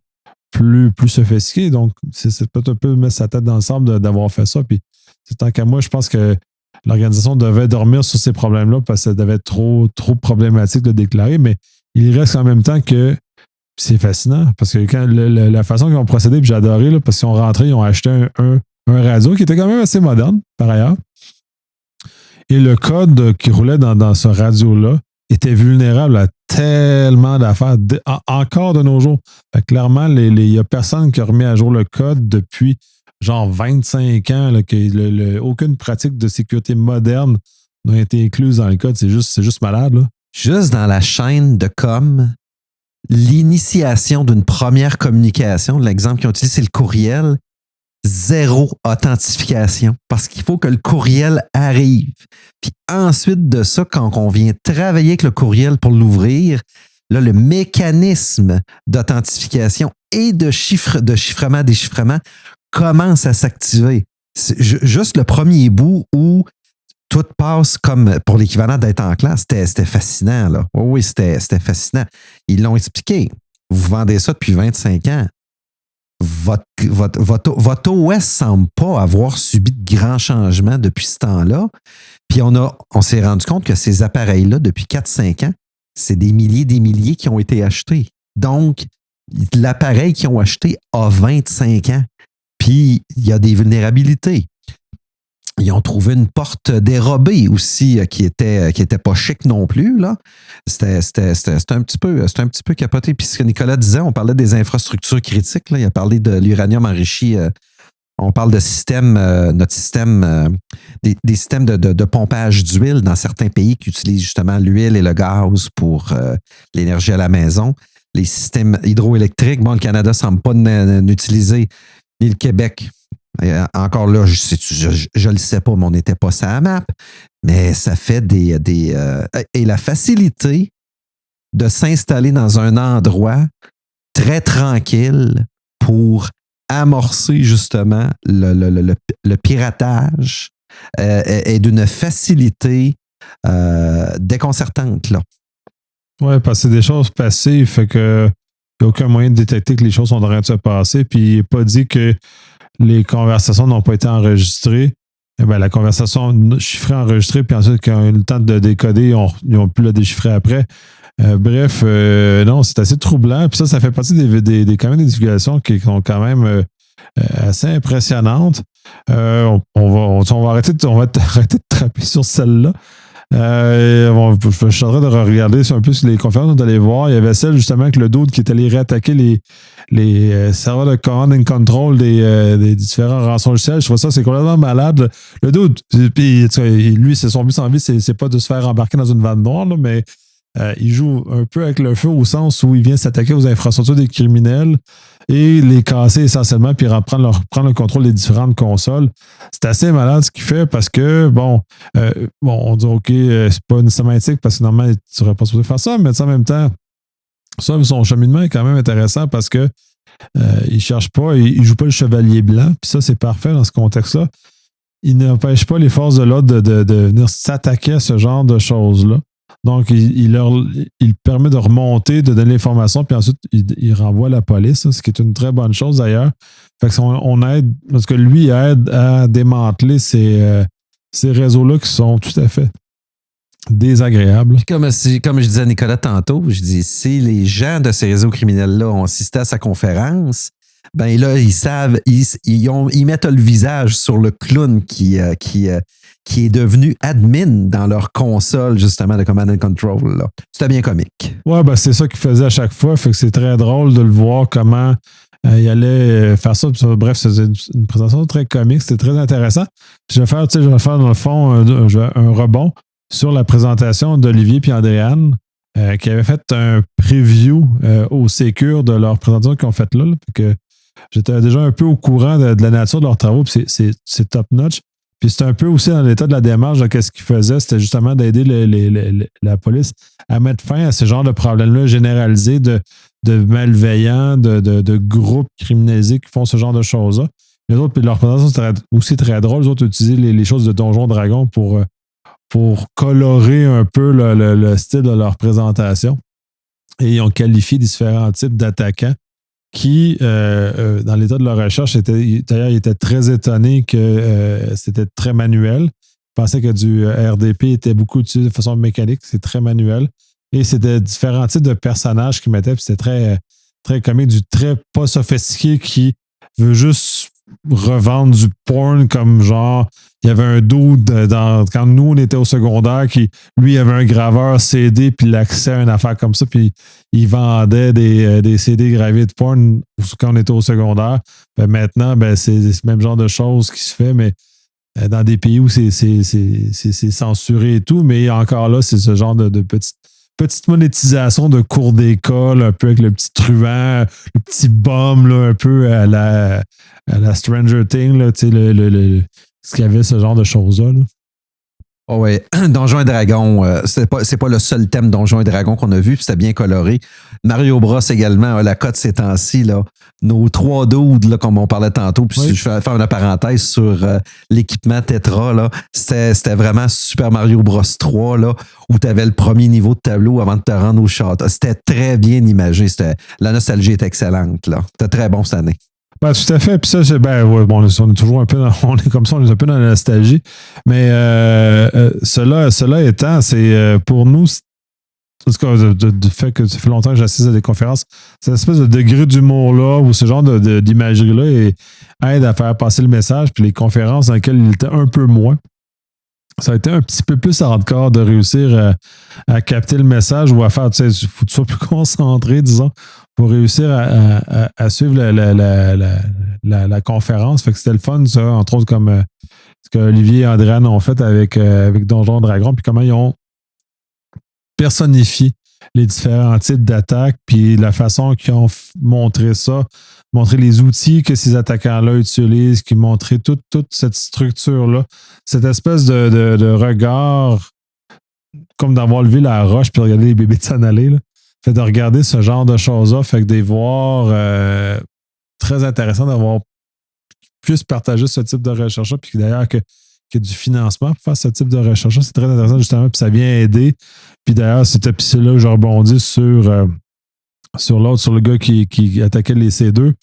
plus sophistiqué. Donc, c'est peut-être un peu mettre sa tête dans le sable d'avoir fait ça. Puis, tant qu'à moi, je pense que l'organisation devait dormir sur ces problèmes-là parce que ça devait être trop problématique de déclarer, mais il reste en même temps que c'est fascinant parce que la façon qu'ils ont procédé, puis j'ai adoré, là, parce qu'ils sont rentrés, ils ont acheté un radio qui était quand même assez moderne, par ailleurs. Et le code qui roulait dans ce radio-là était vulnérable à tellement d'affaires, encore de nos jours. Fait que clairement, il n'y a personne qui a remis à jour le code depuis genre 25 ans, là, que aucune pratique de sécurité moderne n'a été incluse dans le code. C'est juste malade, là. Juste dans la chaîne de com, l'initiation d'une première communication, l'exemple qu'ils ont utilisé, c'est le courriel. Zéro authentification parce qu'il faut que le courriel arrive. Puis ensuite de ça, quand on vient travailler avec le courriel pour l'ouvrir, là, le mécanisme d'authentification et de chiffrement, déchiffrement commence à s'activer. C'est juste le premier bout où tout passe comme pour l'équivalent d'être en classe. C'était fascinant, là. Oui, c'était fascinant. Ils l'ont expliqué. Vous vendez ça depuis 25 ans. Votre OS ne semble pas avoir subi de grands changements depuis ce temps-là. Puis on s'est rendu compte que ces appareils-là, depuis 4-5 ans, c'est des milliers qui ont été achetés. Donc, l'appareil qu'ils ont acheté a 25 ans. Puis, il y a des vulnérabilités. Ils ont trouvé une porte dérobée aussi qui était pas chic non plus, là. C'était un petit peu capoté. Puis ce que Nicolas disait, on parlait des infrastructures critiques, là. Il a parlé de l'uranium enrichi On parle de système, notre système, des systèmes de pompage d'huile dans certains pays qui utilisent justement l'huile et le gaz pour l'énergie à la maison. Les systèmes hydroélectriques, bon, le Canada ne semble pas n'utiliser, ni le Québec. Et encore là, je le sais pas, mais on n'était pas sur la map. Mais ça fait et la facilité de s'installer dans un endroit très tranquille pour amorcer justement le piratage est d'une facilité déconcertante, là. Oui, parce que c'est des choses passives, fait que il n'y a aucun moyen de détecter que les choses sont en train de se passer. Puis il n'est pas dit que les conversations n'ont pas été enregistrées. Eh bien, la conversation chiffrée enregistrée, puis ensuite, quand ils ont eu le temps de décoder, ils ont pu la déchiffrer après. Bref, non, c'est assez troublant. Puis ça fait partie quand même des divulgations qui sont quand même assez impressionnantes. On va arrêter de trapper sur celle-là. Je suis en train de regarder un peu sur les conférences d'aller voir. Il y avait celle justement avec le dude qui est allé réattaquer les serveurs de command and control des différents rançongiciels. Je trouve ça, c'est complètement malade. Le dude, puis lui, c'est son but sans vie, c'est pas de se faire embarquer dans une vanne noire, là, mais il joue un peu avec le feu au sens où il vient s'attaquer aux infrastructures des criminels et les casser essentiellement puis prendre le contrôle des différentes consoles. C'est assez malade ce qu'il fait parce que, on dit OK, c'est pas nécessairement éthique parce que normalement, tu n'aurais pas supposé faire ça, mais en même temps, son cheminement est quand même intéressant parce que il cherche pas, il joue pas le chevalier blanc, puis ça, c'est parfait dans ce contexte-là. Il n'empêche pas les forces de l'ordre de venir s'attaquer à ce genre de choses-là. Donc, il permet de remonter, de donner l'information, puis ensuite, il renvoie la police, ce qui est une très bonne chose d'ailleurs. Fait que on aide, parce que lui aide à démanteler ces réseaux-là qui sont tout à fait désagréables. Comme je disais à Nicolas tantôt, je dis, si les gens de ces réseaux criminels-là ont assisté à sa conférence, ben là, ils savent, ils mettent le visage sur le clown qui est devenu admin dans leur console, justement, de Command and Control, là. C'était bien comique. Ouais, ben c'est ça qu'il faisait à chaque fois. Fait que c'est très drôle de le voir comment il allait faire ça. Bref, c'était une présentation très comique. C'était très intéressant. Puis je vais faire dans le fond un rebond sur la présentation d'Olivier et Andréane qui avaient fait un preview au Sécure de leur présentation qu'ils ont faite là. Fait que j'étais déjà un peu au courant de la nature de leurs travaux. Puis c'est top-notch. Puis c'était un peu aussi dans l'état de la démarche de ce qu'ils faisaient, c'était justement d'aider la police à mettre fin à ce genre de problème-là généralisé de malveillants, de groupes criminalisés qui font ce genre de choses-là. Les autres, puis leur présentation, c'était aussi très drôle. Les autres utilisaient les choses de Donjon Dragon pour colorer un peu le style de leur présentation. Et ils ont qualifié différents types d'attaquants qui, dans l'état de leur recherche, d'ailleurs, ils étaient très étonnés que c'était très manuel. Ils pensaient que du RDP était beaucoup utilisé de façon mécanique. C'est très manuel. Et c'était différents types de personnages qu'ils mettaient. Puis c'était très, très comique, du très pas sophistiqué qui veut juste revendre du porn comme genre, il y avait un dude quand nous on était au secondaire qui lui avait un graveur CD puis l'accès à une affaire comme ça puis il vendait des CD gravés de porn quand on était au secondaire. Ben maintenant c'est le même genre de choses qui se fait mais dans des pays où c'est censuré et tout, mais encore là c'est ce genre de petite monétisation de cours d'école, un peu avec le petit truand, le petit bum, là, un peu à la Stranger Things, là, tu sais, ce qu'il y avait, ce genre de choses-là. Là. Oh ouais, Donjons et Dragons, c'est pas le seul thème Donjons et Dragons qu'on a vu, puis c'était bien coloré. Mario Bros également a la cote ces temps-ci, là. Nos 3 dudes, là, comme on parlait tantôt, puis si je fais faire une parenthèse sur l'équipement Tetra, là, c'était vraiment Super Mario Bros 3, là, où tu avais le premier niveau de tableau avant de te rendre au château. C'était très bien imagé. La nostalgie est excellente, là. C'était très bon cette année. Ben, tout à fait. Puis ça, on est toujours un peu on est comme ça, on est un peu dans la nostalgie. Mais cela étant, c'est pour nous, en tout cas, du fait que ça fait longtemps que j'assiste à des conférences, cette espèce de degré d'humour-là ou ce genre d'imagerie-là aide à faire passer le message. Puis les conférences dans lesquelles il était un peu moins, ça a été un petit peu plus hardcore de réussir à capter le message ou à faire, tu sais, il faut que tu sois plus concentré, disons, pour réussir à suivre la conférence. Fait que c'était le fun, ça, entre autres, comme ce que Olivier et Andréane ont fait avec Donjons Dragons, puis comment ils ont personnifié les différents types d'attaques, puis la façon qu'ils ont montré ça, montrer les outils que ces attaquants-là utilisent, qui montraient toute cette structure-là, cette espèce de regard, comme d'avoir levé la roche puis regarder les bébés s'en aller, là. Fait de regarder ce genre de choses-là, fait que de les voir très intéressant d'avoir plus partagé ce type de recherche-là, puis d'ailleurs que du financement pour faire ce type de recherche-là, c'est très intéressant justement, puis ça vient aider. Puis d'ailleurs, cet épisode-là, je rebondis sur l'autre, sur le gars qui attaquait les C2.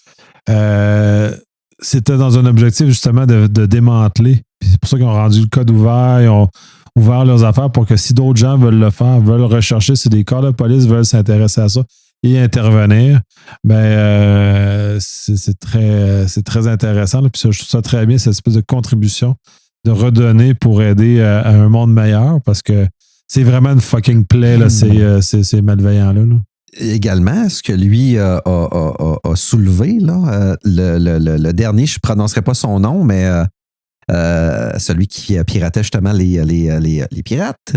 C'était dans un objectif justement de démanteler. Puis c'est pour ça qu'ils ont rendu le code ouvert, ils ont ouvert leurs affaires pour que si d'autres gens veulent le faire, veulent rechercher, si des corps de police veulent s'intéresser à ça et intervenir, c'est très intéressant. Là. Puis ça, je trouve ça très bien, cette espèce de contribution de redonner pour aider à un monde meilleur, parce que c'est vraiment une fucking plaie, là, ces malveillants-là. Là. Également, ce que lui a soulevé, là, le dernier, je ne prononcerai pas son nom, mais celui qui piratait justement les pirates,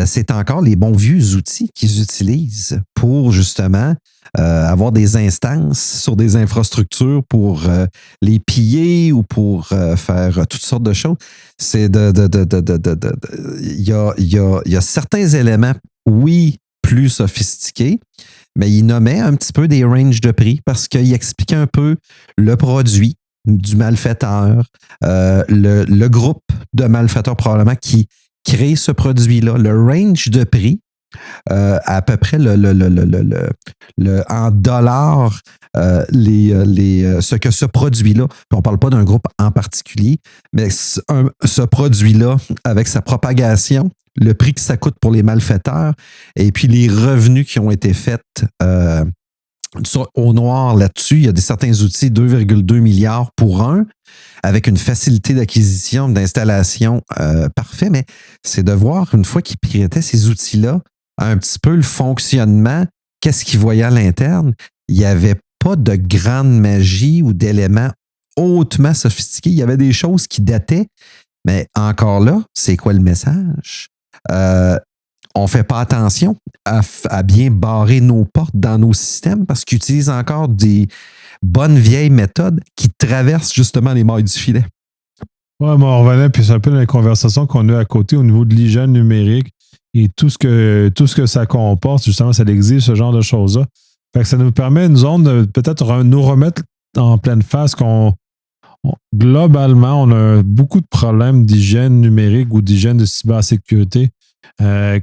c'est encore les bons vieux outils qu'ils utilisent pour justement avoir des instances sur des infrastructures pour les piller ou pour faire toutes sortes de choses. C'est il y a certains éléments, oui, plus sophistiqués, mais il nommait un petit peu des ranges de prix parce qu'il expliquait un peu le produit du malfaiteur, le groupe de malfaiteurs probablement qui crée ce produit-là, le range de prix, à peu près en dollars, ce que ce produit-là, on ne parle pas d'un groupe en particulier, mais ce produit-là, avec sa propagation, le prix que ça coûte pour les malfaiteurs, et puis les revenus qui ont été faits au noir là-dessus, il y a certains outils, 2,2 milliards pour un, avec une facilité d'acquisition, d'installation parfait, mais c'est de voir, une fois qu'ils pirataient ces outils-là, un petit peu le fonctionnement, qu'est-ce qu'ils voyaient à l'interne. Il n'y avait pas de grande magie ou d'éléments hautement sophistiqués. Il y avait des choses qui dataient, mais encore là, c'est quoi le message? On ne fait pas attention à bien barrer nos portes dans nos systèmes parce qu'ils utilisent encore des bonnes vieilles méthodes qui traversent justement les mailles du filet. Oui, mais on revenait, puis c'est un peu dans les conversations qu'on a à côté au niveau de l'hygiène numérique et tout ce que ça comporte, justement, ça exige ce genre de choses-là. Fait que ça nous permet, nous autres, de peut-être nous remettre en pleine face globalement, on a beaucoup de problèmes d'hygiène numérique ou d'hygiène de cybersécurité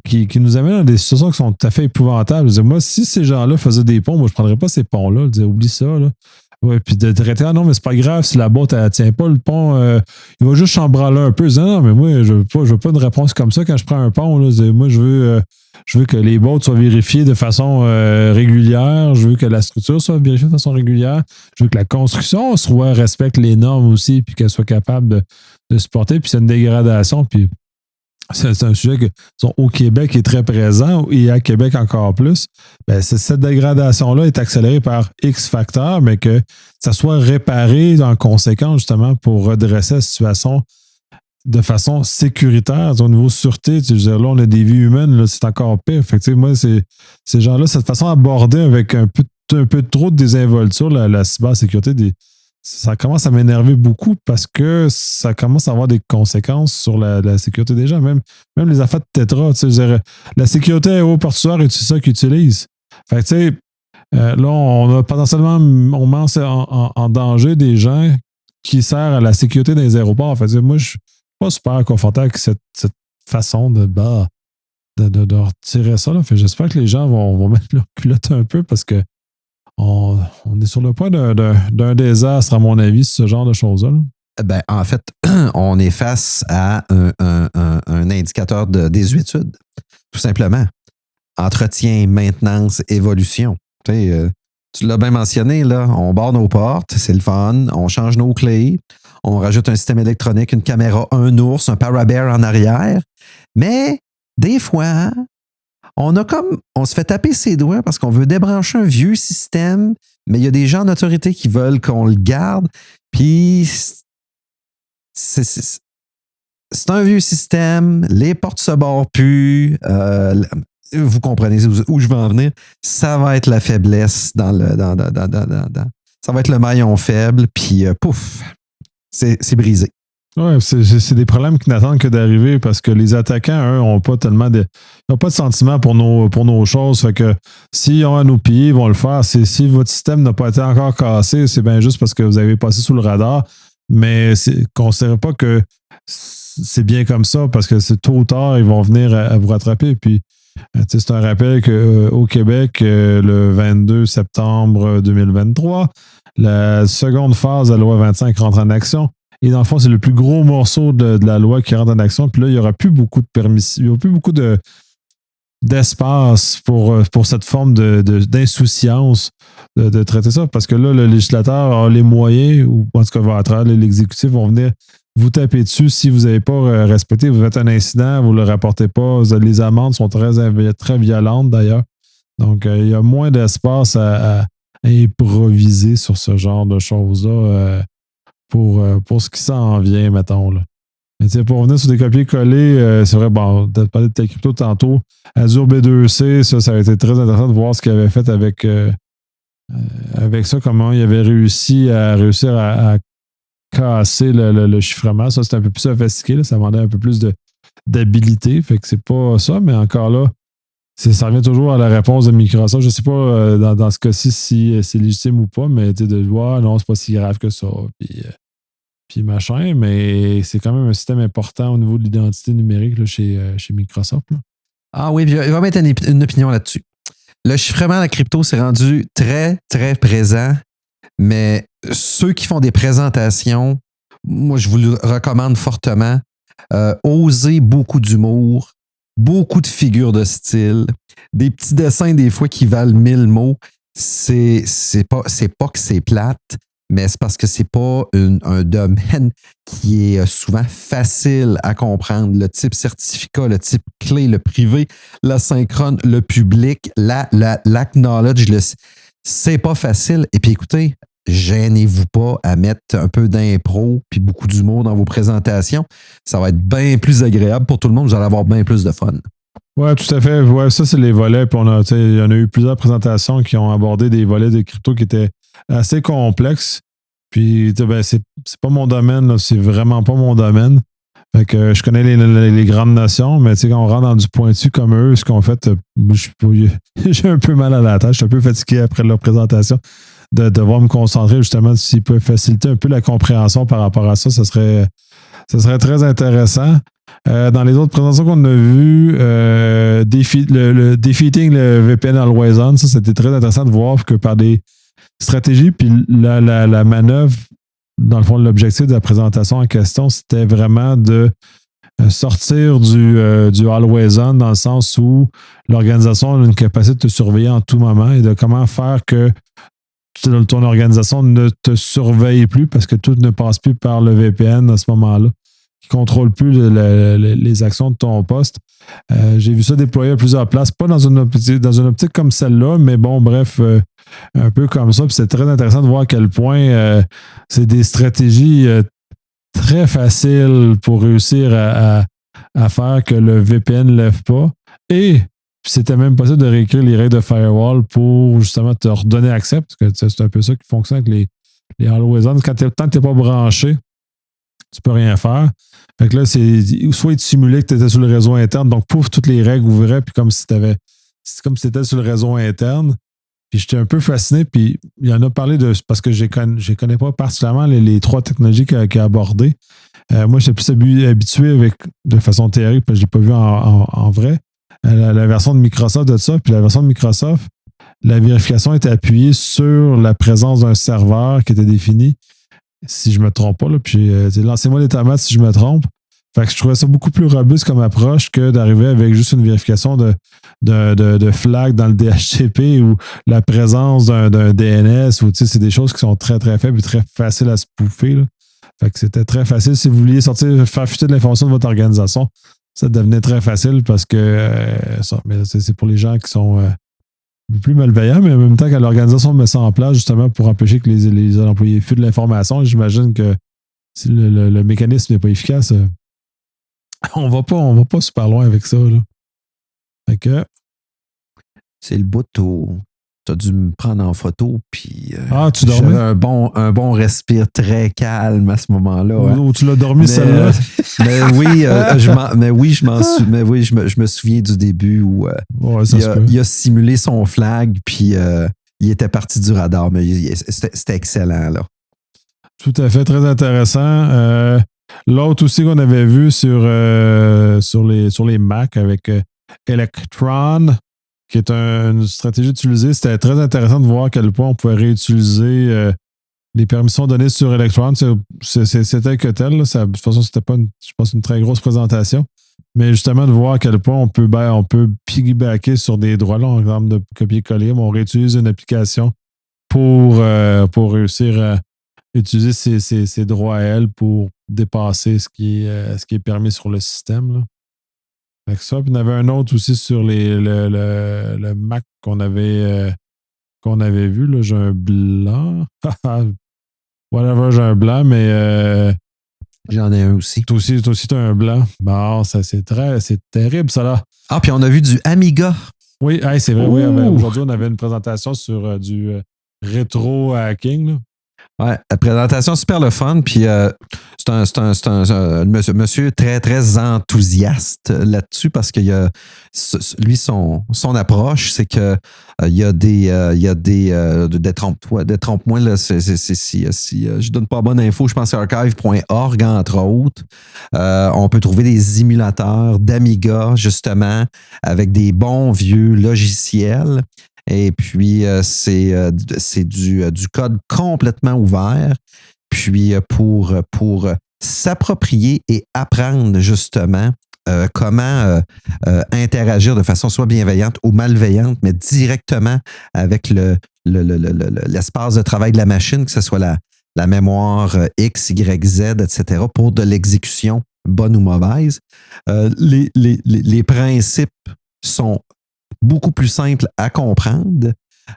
qui nous amènent dans des situations qui sont tout à fait épouvantables. Je veux dire, moi, si ces gens-là faisaient des ponts, moi, je ne prendrais pas ces ponts-là. Je disais, oublie ça, là. Ouais, puis de traiter, non, mais c'est pas grave si la boîte, elle tient pas le pont, il va juste chambranler un peu. Je dis, non, mais moi, je veux pas une réponse comme ça quand je prends un pont. Là. Moi, je veux que les boîtes soient vérifiées de façon régulière. Je veux que la structure soit vérifiée de façon régulière. Je veux que la construction respecte les normes aussi, puis qu'elle soit capable de supporter. Puis c'est une dégradation. Puis c'est un sujet qui au Québec est très présent et à Québec encore plus. Ben, cette dégradation-là est accélérée par X facteurs, mais que ça soit réparé en conséquence justement pour redresser la situation de façon sécuritaire. Au niveau sûreté, tu veux dire, là, on a des vies humaines, là, c'est encore pire. Fait que, moi, ces gens-là, cette façon abordée avec un peu trop de désinvolture, la cybersécurité, ça commence à m'énerver beaucoup parce que ça commence à avoir des conséquences sur la sécurité des gens. Même les affaires de Tetra, tu sais, la sécurité aéroportuaire, c'est ça qu'ils utilisent. Fait que, tu sais, là, on a potentiellement, on met en danger des gens qui servent à la sécurité des aéroports. Fait que, moi, je suis pas super confortable avec cette façon de retirer ça. Là. Fait que j'espère que les gens vont mettre leur culotte un peu parce que on est sur le point d'un désastre, à mon avis, ce genre de choses-là. Ben, en fait, on est face à un indicateur de désuétude, tout simplement. Entretien, maintenance, évolution. Tu l'as bien mentionné, là, on barre nos portes, c'est le fun, on change nos clés, on rajoute un système électronique, une caméra, un ours, un parabear en arrière. Mais des fois, on se fait taper ses doigts parce qu'on veut débrancher un vieux système, mais il y a des gens en autorité qui veulent qu'on le garde. Puis, c'est un vieux système, les portes se barrent plus. Vous comprenez où je veux en venir. Ça va être la faiblesse ça va être le maillon faible, puis pouf, c'est brisé. Oui, c'est des problèmes qui n'attendent que d'arriver parce que les attaquants, eux, n'ont pas tellement de. Ils n'ont pas de sentiment pour nos choses. Fait que s'ils ont à nous piller, ils vont le faire. Si votre système n'a pas été encore cassé, c'est bien juste parce que vous avez passé sous le radar. Mais considérez pas que c'est bien comme ça parce que c'est tôt ou tard, ils vont venir à vous rattraper. Puis, c'est un rappel qu'au Québec, le 22 septembre 2023, la seconde phase de la loi 25 rentre en action. Et dans le fond, c'est le plus gros morceau de la loi qui rentre en action. Puis là, il n'y aura plus beaucoup de permission, il n'y aura plus beaucoup d'espace pour cette forme d'insouciance de traiter ça. Parce que là, le législateur a les moyens, ou en tout cas, va à travers l'exécutif, vont venir vous taper dessus si vous n'avez pas respecté. Vous faites un incident, vous ne le rapportez pas. Les amendes sont très violentes d'ailleurs. Donc, il y a moins d'espace à improviser sur ce genre de choses-là. Pour ce qui s'en vient, mettons. Là. Mais pour revenir sur des copier-coller, c'est vrai, bon, tu as parlé de ta crypto tantôt. Azure B2C, ça a été très intéressant de voir ce qu'il avait fait avec ça, comment il avait réussi à casser le chiffrement. Ça, c'était un peu plus sophistiqué, là, ça demandait un peu plus d'habilité. Fait que c'est pas ça, mais encore là, ça revient toujours à la réponse de Microsoft. Je ne sais pas dans ce cas-ci si c'est légitime ou pas, mais de voir, non, c'est pas si grave que ça. Puis machin, mais c'est quand même un système important au niveau de l'identité numérique là, chez Microsoft. Là. Ah oui, puis je vais mettre une opinion là-dessus. Le chiffrement de la crypto s'est rendu très, très présent, mais ceux qui font des présentations, moi, je vous le recommande fortement. Osez beaucoup d'humour, beaucoup de figures de style, des petits dessins des fois qui valent 1000 mots. C'est pas que c'est plate, mais c'est parce que c'est pas un domaine qui est souvent facile à comprendre. Le type certificat, le type clé, le privé, l'asynchrone, le public, l'acknowledge, c'est pas facile. Et puis écoutez, gênez-vous pas à mettre un peu d'impro puis beaucoup d'humour dans vos présentations. Ça va être bien plus agréable pour tout le monde. Vous allez avoir bien plus de fun. Oui, tout à fait. Ouais, ça, c'est les volets. Puis il y en a eu plusieurs présentations qui ont abordé des volets de crypto qui étaient assez complexes. Puis, c'est pas mon domaine. Là, c'est vraiment pas mon domaine. Fait que je connais les grandes notions, mais quand on rentre dans du pointu comme eux, ce qu'on fait, j'ai un peu mal à la tête. Je suis un peu fatigué après leur présentation. De devoir me concentrer justement s'il peut faciliter un peu la compréhension par rapport à ça, ça serait très intéressant. Dans les autres présentations qu'on a vues, defeating le VPN Always On, ça c'était très intéressant de voir que par des stratégies, puis la manœuvre, dans le fond, l'objectif de la présentation en question, c'était vraiment de sortir du Always On dans le sens où l'organisation a une capacité de te surveiller en tout moment et de comment faire que ton organisation ne te surveille plus parce que tout ne passe plus par le VPN à ce moment-là, qui ne contrôle plus les actions de ton poste. J'ai vu ça déployé à plusieurs places, pas dans une optique comme celle-là, mais bon, bref, un peu comme ça. Puis c'est très intéressant de voir à quel point c'est des stratégies très faciles pour réussir à faire que le VPN ne lève pas. Et c'était même possible de réécrire les règles de firewall pour justement te redonner accès, parce que c'est un peu ça qui fonctionne avec les Always On. Tant que tu n'es pas branché, tu peux rien faire. Fait que là, soit il te simulait que tu étais sur le réseau interne, donc pouf, toutes les règles ouvraient, puis c'est comme si tu étais sur le réseau interne. Puis j'étais un peu fasciné, puis il en a parlé parce que je ne connais pas particulièrement les trois technologies qu'il a abordées. Moi, j'étais plus habitué de façon théorique, parce que je ne l'ai pas vu en vrai. La version de Microsoft de ça, puis la version de Microsoft, la vérification était appuyée sur la présence d'un serveur qui était défini, si je ne me trompe pas. Là, puis lancez-moi les tomates si je me trompe. Fait que je trouvais ça beaucoup plus robuste comme approche que d'arriver avec juste une vérification de flag dans le DHCP ou la présence d'un DNS. Ou, c'est des choses qui sont très, très faibles et très faciles à spoofer. Là. Fait que c'était très facile. Si vous vouliez faire fuiter de l'information de votre organisation, ça devenait très facile parce que mais c'est pour les gens qui sont plus malveillants, mais en même temps, quand l'organisation met ça en place justement pour empêcher que les employés fuient de l'information, j'imagine que si le mécanisme n'est pas efficace, on va pas super loin avec ça. Là. Fait que, c'est le bout où tu as dû me prendre en photo, puis tu dormais? j'avais un bon respire très calme à ce moment-là. Où tu l'as dormi celle-là? Mais oui, je me souviens du début où il a simulé son flag, puis il était parti du radar, mais c'était excellent, là. Tout à fait, très intéressant. L'autre aussi qu'on avait vu sur les Mac avec Electron, qui est une stratégie utilisée. C'était très intéressant de voir à quel point on pouvait réutiliser les permissions données sur Electron. C'était que tel. Là. De toute façon, c'était pas, je pense, une très grosse présentation. Mais justement, de voir à quel point on peut piggybacker sur des droits là, en termes de copier-coller. On réutilise une application pour réussir à utiliser ces droits à elle pour dépasser ce qui est permis sur le système. Là. Avec ça. Puis il y en avait un autre aussi sur le Mac qu'on avait vu. Là. J'ai un blanc. Whatever, j'ai un blanc, mais j'en ai un aussi. Toi aussi, tu as un blanc. Bon, ça, c'est terrible, ça là. Ah, puis on a vu du Amiga. Oui, c'est vrai. Oui, aujourd'hui, on avait une présentation sur du rétro hacking. Là. Ouais, la présentation super le fun, puis c'est un monsieur très, très enthousiaste là-dessus parce que lui, son approche, c'est que il y a des détrompe-moi, là, si je donne pas bonne info, je pense que archive.org, entre autres. On peut trouver des émulateurs d'Amiga, justement, avec des bons vieux logiciels. Et puis, c'est du code complètement ouvert. Puis, pour s'approprier et apprendre justement comment interagir de façon soit bienveillante ou malveillante, mais directement avec l'espace de travail de la machine, que ce soit la mémoire X, Y, Z, etc., pour de l'exécution bonne ou mauvaise. Les principes sont beaucoup plus simples à comprendre.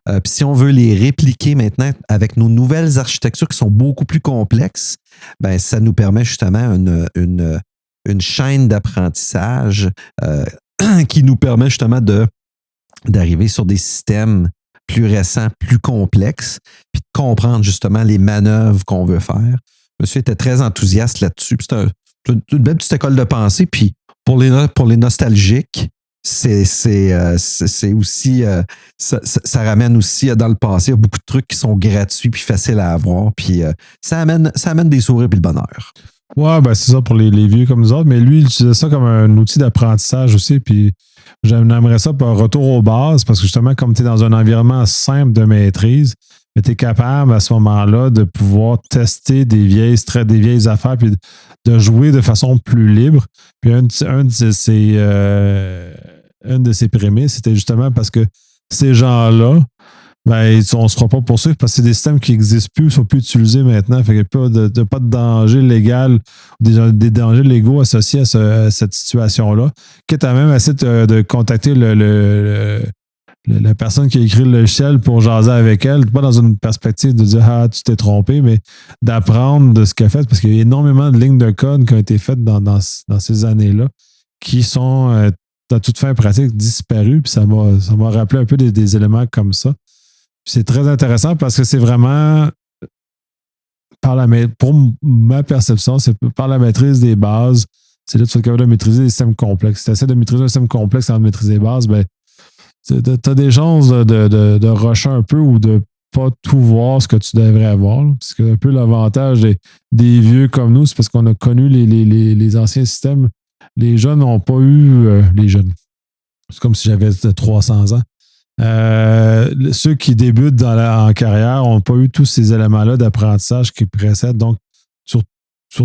Puis si on veut les répliquer maintenant avec nos nouvelles architectures qui sont beaucoup plus complexes, ben ça nous permet justement une chaîne d'apprentissage qui nous permet justement d'arriver sur des systèmes plus récents, plus complexes, puis de comprendre justement les manœuvres qu'on veut faire. Monsieur était très enthousiaste là-dessus. C'est une belle petite école de pensée. Puis pour les nostalgiques, c'est aussi ça ramène aussi dans le passé. Il y a beaucoup de trucs qui sont gratuits puis faciles à avoir. Puis ça amène des sourires et le bonheur. Ouais, ben c'est ça pour les vieux comme nous autres. Mais lui, il utilisait ça comme un outil d'apprentissage aussi. Puis j'aimerais ça pour un retour aux bases parce que justement, comme tu es dans un environnement simple de maîtrise, tu es capable à ce moment-là de pouvoir tester des vieilles affaires puis de jouer de façon plus libre. Puis une de ses prémices, c'était justement parce que ces gens-là, ben, on ne se fera pas poursuivre parce que c'est des systèmes qui n'existent plus, ne sont plus utilisés maintenant. Fait qu'il n'y a pas de danger légal, des dangers légaux associés à cette situation-là. Quitte à même essayer de contacter la personne qui a écrit le logiciel pour jaser avec elle, pas dans une perspective de dire « Ah, tu t'es trompé », mais d'apprendre de ce qu'elle a fait, parce qu'il y a énormément de lignes de code qui ont été faites dans ces années-là qui sont, à toute fin pratique, disparues, puis ça m'a rappelé un peu des éléments comme ça. Puis c'est très intéressant parce que c'est vraiment, pour ma perception, c'est par la maîtrise des bases, c'est là que tu es capable de maîtriser des systèmes complexes. Si tu essaies de maîtriser un système complexe sans maîtriser les bases, ben tu as des chances de rusher un peu ou de pas tout voir ce que tu devrais avoir. Là. Parce que un peu l'avantage des vieux comme nous, c'est parce qu'on a connu les anciens systèmes. Les jeunes n'ont pas eu... les jeunes. C'est comme si j'avais 300 ans. Ceux qui débutent en carrière n'ont pas eu tous ces éléments-là d'apprentissage qui précèdent. Donc, sur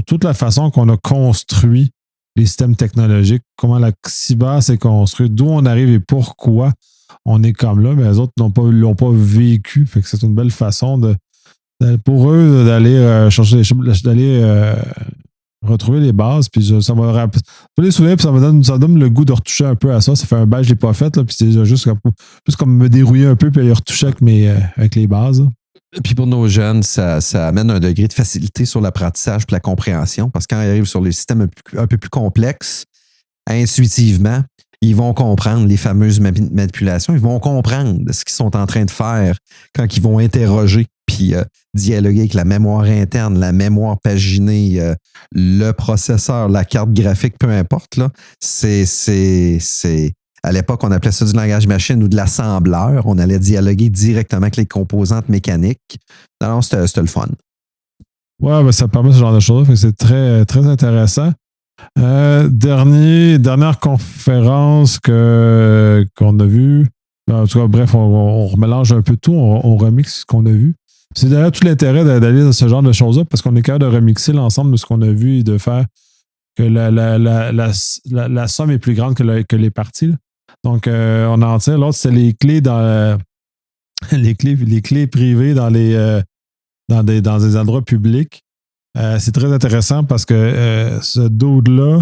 toute la façon qu'on a construit les systèmes technologiques, comment la cyber s'est construite, d'où on arrive et pourquoi on est comme là, mais les autres l'ont pas vécu. Fait que c'est une belle façon pour eux d'aller chercher d'aller retrouver les bases, puis ça m'a rappelé les souvenirs, puis ça me donne le goût de retoucher un peu à ça. Ça fait un bail que je l'ai pas fait, là, puis c'est juste comme me dérouiller un peu, puis aller retoucher avec les bases. Là. Puis pour nos jeunes, ça amène un degré de facilité sur l'apprentissage et la compréhension, parce que quand ils arrivent sur les systèmes un peu plus complexes, intuitivement, ils vont comprendre les fameuses manipulations, ils vont comprendre ce qu'ils sont en train de faire quand ils vont interroger puis dialoguer avec la mémoire interne, la mémoire paginée, le processeur, la carte graphique, peu importe. Là, à l'époque, on appelait ça du langage machine ou de l'assembleur. On allait dialoguer directement avec les composantes mécaniques. Non, c'était le fun. Ouais, ben ça permet ce genre de choses. Fait que c'est très, très intéressant. Dernière conférence qu'on a vue. En tout cas, bref, on remélange un peu tout, on remixe ce qu'on a vu. C'est d'ailleurs tout l'intérêt d'aller dans ce genre de choses-là, parce qu'on est capable de remixer l'ensemble de ce qu'on a vu et de faire que la somme est plus grande que les parties. Là. Donc, on en tire. L'autre, c'est les clés dans les clés privées dans des endroits publics. C'est très intéressant parce que ce dude-là,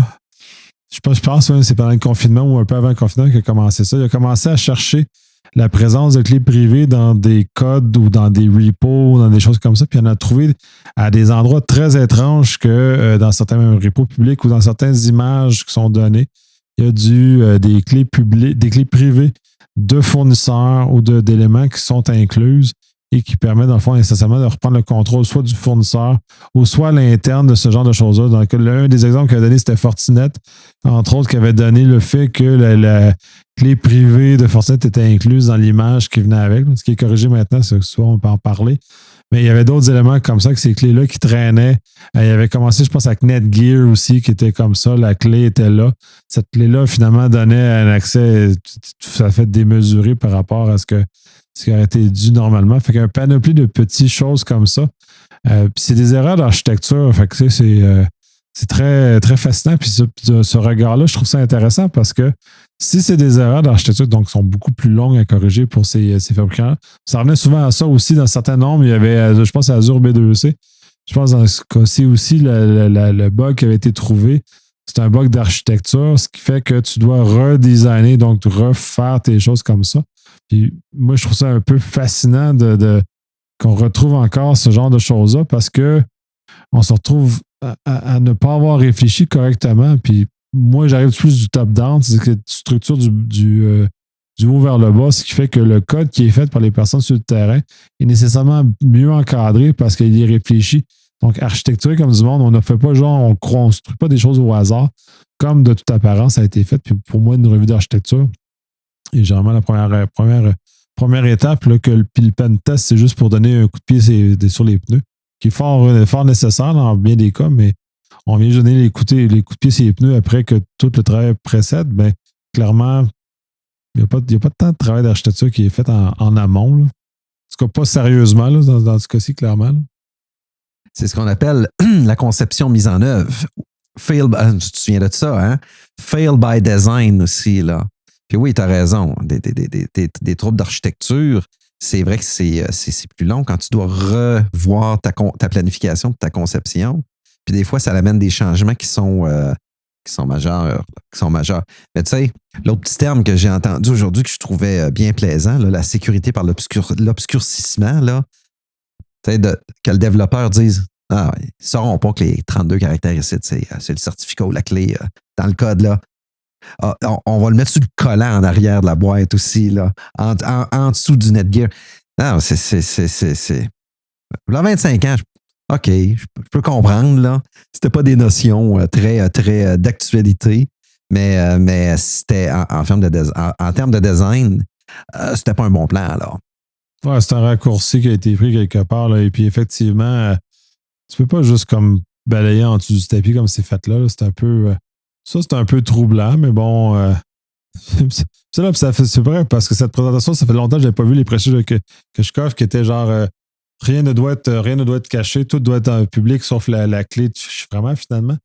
je pense que c'est pendant le confinement ou un peu avant le confinement qu'il a commencé ça. Il a commencé à chercher la présence de clés privées dans des codes ou dans des repos ou dans des choses comme ça. Puis il en a trouvé à des endroits très étranges que dans certains repos publics ou dans certaines images qui sont données. Il y a des clés privées de fournisseurs ou d'éléments qui sont incluses et qui permettent, dans le fond, nécessairement de reprendre le contrôle soit du fournisseur ou soit à l'interne de ce genre de choses-là. Donc, l'un des exemples qu'il a donné, c'était Fortinet, entre autres, qui avait donné le fait que la clé privée de Fortinet était incluse dans l'image qui venait avec. Ce qui est corrigé maintenant, c'est que soit on peut en parler. Mais il y avait d'autres éléments comme ça, que ces clés-là qui traînaient. Il avait commencé, je pense, avec Netgear aussi, qui était comme ça. La clé était là. Cette clé-là, finalement, donnait un accès tout à fait démesuré par rapport à ce qui aurait été dû normalement. Fait qu'un panoplie de petites choses comme ça. Puis c'est des erreurs d'architecture. Fait que c'est très, très fascinant. Puis ce regard-là, je trouve ça intéressant parce que si c'est des erreurs d'architecture, donc qui sont beaucoup plus longues à corriger pour ces fabricants, ça revenait souvent à ça aussi dans certains nombres. Il y avait, je pense, à Azure B2C. Je pense dans ce cas-ci aussi, le bug qui avait été trouvé, c'est un bug d'architecture, ce qui fait que tu dois redesigner, donc refaire tes choses comme ça. Puis moi, je trouve ça un peu fascinant qu'on retrouve encore ce genre de choses-là parce que on se retrouve à ne pas avoir réfléchi correctement. Puis moi, j'arrive plus du top-down, c'est que tu structures du haut vers le bas, ce qui fait que le code qui est fait par les personnes sur le terrain est nécessairement mieux encadré parce qu'il est réfléchi. Donc, architecture comme du monde, on ne fait pas genre, on ne construit pas des choses au hasard, comme de toute apparence ça a été fait. Puis pour moi, une revue d'architecture est généralement la première étape, là, que le pen test, c'est juste pour donner un coup de pied sur les pneus, qui est fort nécessaire dans bien des cas, mais on vient donner les coups de pied sur les pneus après que tout le travail précède. Bien, clairement, il n'y a pas tant de travail d'architecture qui est fait en amont. Là. En tout cas, pas sérieusement là, dans ce cas-ci, clairement. Là. C'est ce qu'on appelle la conception mise en œuvre. Tu te souviens de ça, hein? Fail by design aussi, là. Puis oui, tu as raison. Des troubles d'architecture, c'est vrai que c'est plus long quand tu dois revoir ta planification de ta conception. Puis des fois, ça amène des changements qui sont majeurs. Mais tu sais, l'autre petit terme que j'ai entendu aujourd'hui que je trouvais bien plaisant, là, la sécurité par l'obscurcissement, là. Tu sais, que le développeur dise ils ne sauront pas que les 32 caractères ici, c'est le certificat ou la clé dans le code, là. On va le mettre sur le collant en arrière de la boîte aussi, là, en dessous du Netgear. Non, c'est. Là, 25 ans, OK, je peux comprendre, là. C'était pas des notions très, très d'actualité, mais c'était en termes de design, c'était pas un bon plan, alors. Ouais, c'est un raccourci qui a été pris quelque part, là, et puis effectivement, tu peux pas juste comme balayer en dessous du tapis comme c'est fait là. C'est un peu. Ça, c'est un peu troublant, mais bon. C'est vrai, parce que cette présentation, ça fait longtemps que je n'avais pas vu les précieux de Keshkov qui étaient genre rien ne doit être caché, tout doit être en public sauf la clé de chiffrement finalement.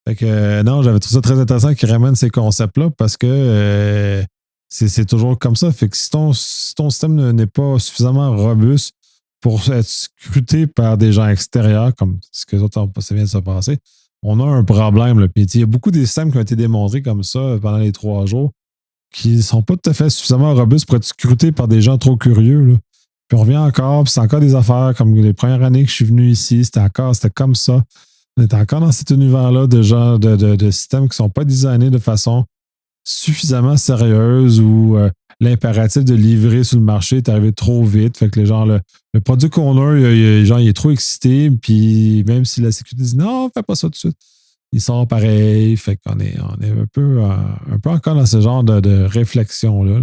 Fait que non, j'avais trouvé ça très intéressant qu'ils ramènent ces concepts-là parce que c'est toujours comme ça. Fait que si ton système n'est pas suffisamment robuste pour être scruté par des gens extérieurs, comme ce que les autres ça vient de se passer, on a un problème. Là. Puis il y a beaucoup des systèmes qui ont été démontrés comme ça pendant les 3 jours qui ne sont pas tout à fait suffisamment robustes pour être scrutés par des gens trop curieux. Là. Puis on revient encore, puis c'est encore des affaires comme les premières années que je suis venu ici, c'était comme ça. On est encore dans cet univers-là de genre de systèmes qui ne sont pas designés de façon suffisamment sérieuse où l'impératif de livrer sur le marché est arrivé trop vite. Fait que le produit qu'on a, il est trop excité, puis même si la sécurité dit non, fais pas ça tout de suite, il sort pareil. Fait qu'on est un peu encore dans ce genre de réflexion-là.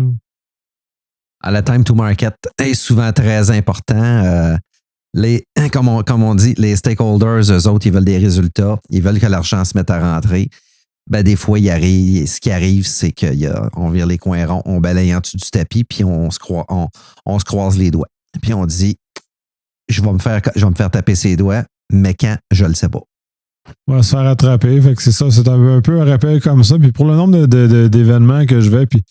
Le time to market est souvent très important. Comme on dit, les stakeholders, eux autres, ils veulent des résultats. Ils veulent que l'argent se mette à rentrer. Ben, des fois, ce qui arrive, c'est qu'on vire les coins ronds, on balaye en dessous du tapis, puis on se croise les doigts. Puis on dit, je vais me faire taper ses doigts, mais quand, je le sais pas. On va se faire attraper. Fait que c'est ça, c'est un peu un rappel comme ça. Puis pour le nombre d'événements que je vais, puis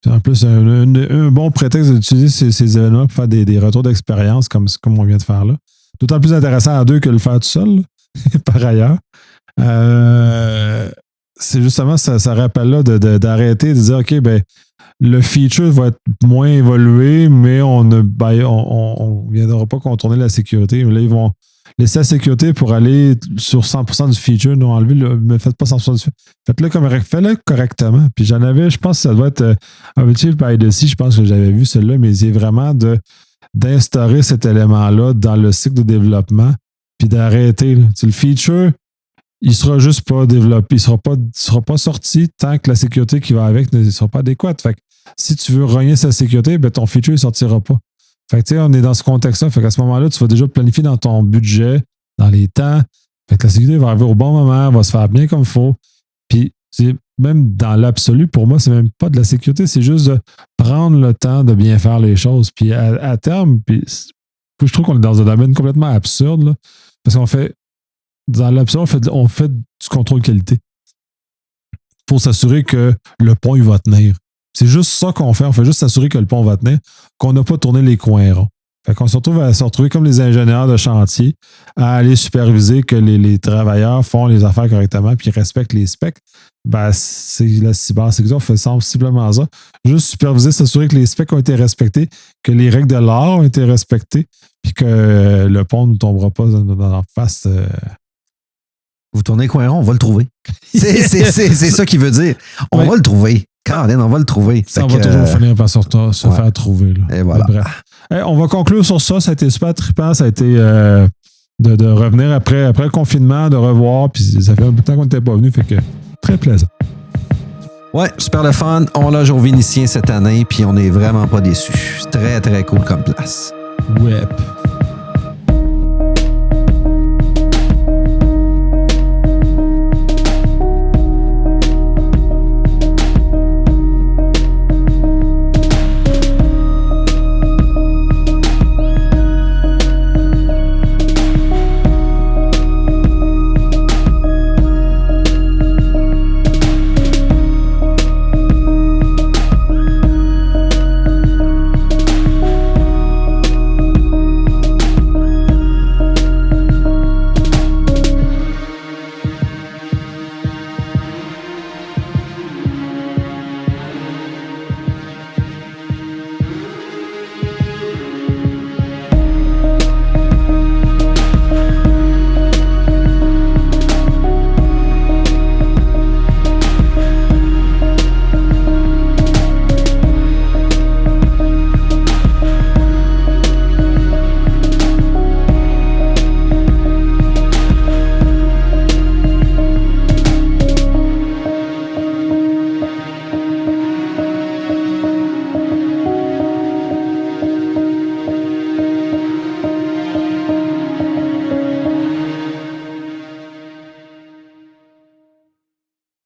en plus, un bon prétexte d'utiliser ces événements pour faire des retours d'expérience comme on vient de faire là. D'autant plus intéressant à 2 que le faire tout seul, par ailleurs. C'est justement ça rappel-là d'arrêter, de dire, OK, ben le feature va être moins évolué, mais on ne viendra pas contourner la sécurité. Là, ils vont laisser la sécurité pour aller sur 100% du feature. Non, enlever ne faites pas 100% du feature. Faites-le correctement. Puis j'en avais, je pense que ça doit être Objective by the Sea, je pense que j'avais vu celle-là, mais c'est vraiment d'instaurer cet élément-là dans le cycle de développement, puis d'arrêter. Le feature, il ne sera juste pas développé, il ne sera pas sorti tant que la sécurité qui va avec ne sera pas adéquate. Fait que si tu veux rogner sa sécurité, ben ton feature ne sortira pas. Fait que tu sais, on est dans ce contexte-là. Fait qu'à ce moment-là, tu vas déjà planifier dans ton budget, dans les temps. Fait que la sécurité va arriver au bon moment, va se faire bien comme il faut. Puis même dans l'absolu, pour moi, c'est même pas de la sécurité, c'est juste de prendre le temps de bien faire les choses. Puis à terme, je trouve qu'on est dans un domaine complètement absurde, là, parce qu'on fait dans l'absolu, on fait du contrôle qualité pour s'assurer que le pont, il va tenir. C'est juste ça qu'on fait. On fait juste s'assurer que le pont va tenir, qu'on n'a pas tourné les coins ronds. Fait qu'on se retrouve à se retrouver comme les ingénieurs de chantier, à aller superviser que les travailleurs font les affaires correctement puis respectent les specs. Ben, c'est la cybersécurité, on fait sensiblement ça. Juste superviser, s'assurer que les specs ont été respectés, que les règles de l'art ont été respectées, puis que le pont ne tombera pas dans la face. Vous tournez les coins ronds, on va le trouver. C'est ça qu'il veut dire. On va le trouver. Caroline, on va le trouver. Ça va toujours finir par se faire trouver. Là. Et voilà. Bref. On va conclure sur ça. Ça a été super trippant. Ça a été de revenir après le confinement, de revoir. Puis ça fait un bout de temps qu'on n'était pas venu. Fait que très plaisant. Ouais, super le fun. On l'a au Vénitien cette année. Puis on n'est vraiment pas déçus. Très, très cool comme place. Ouais.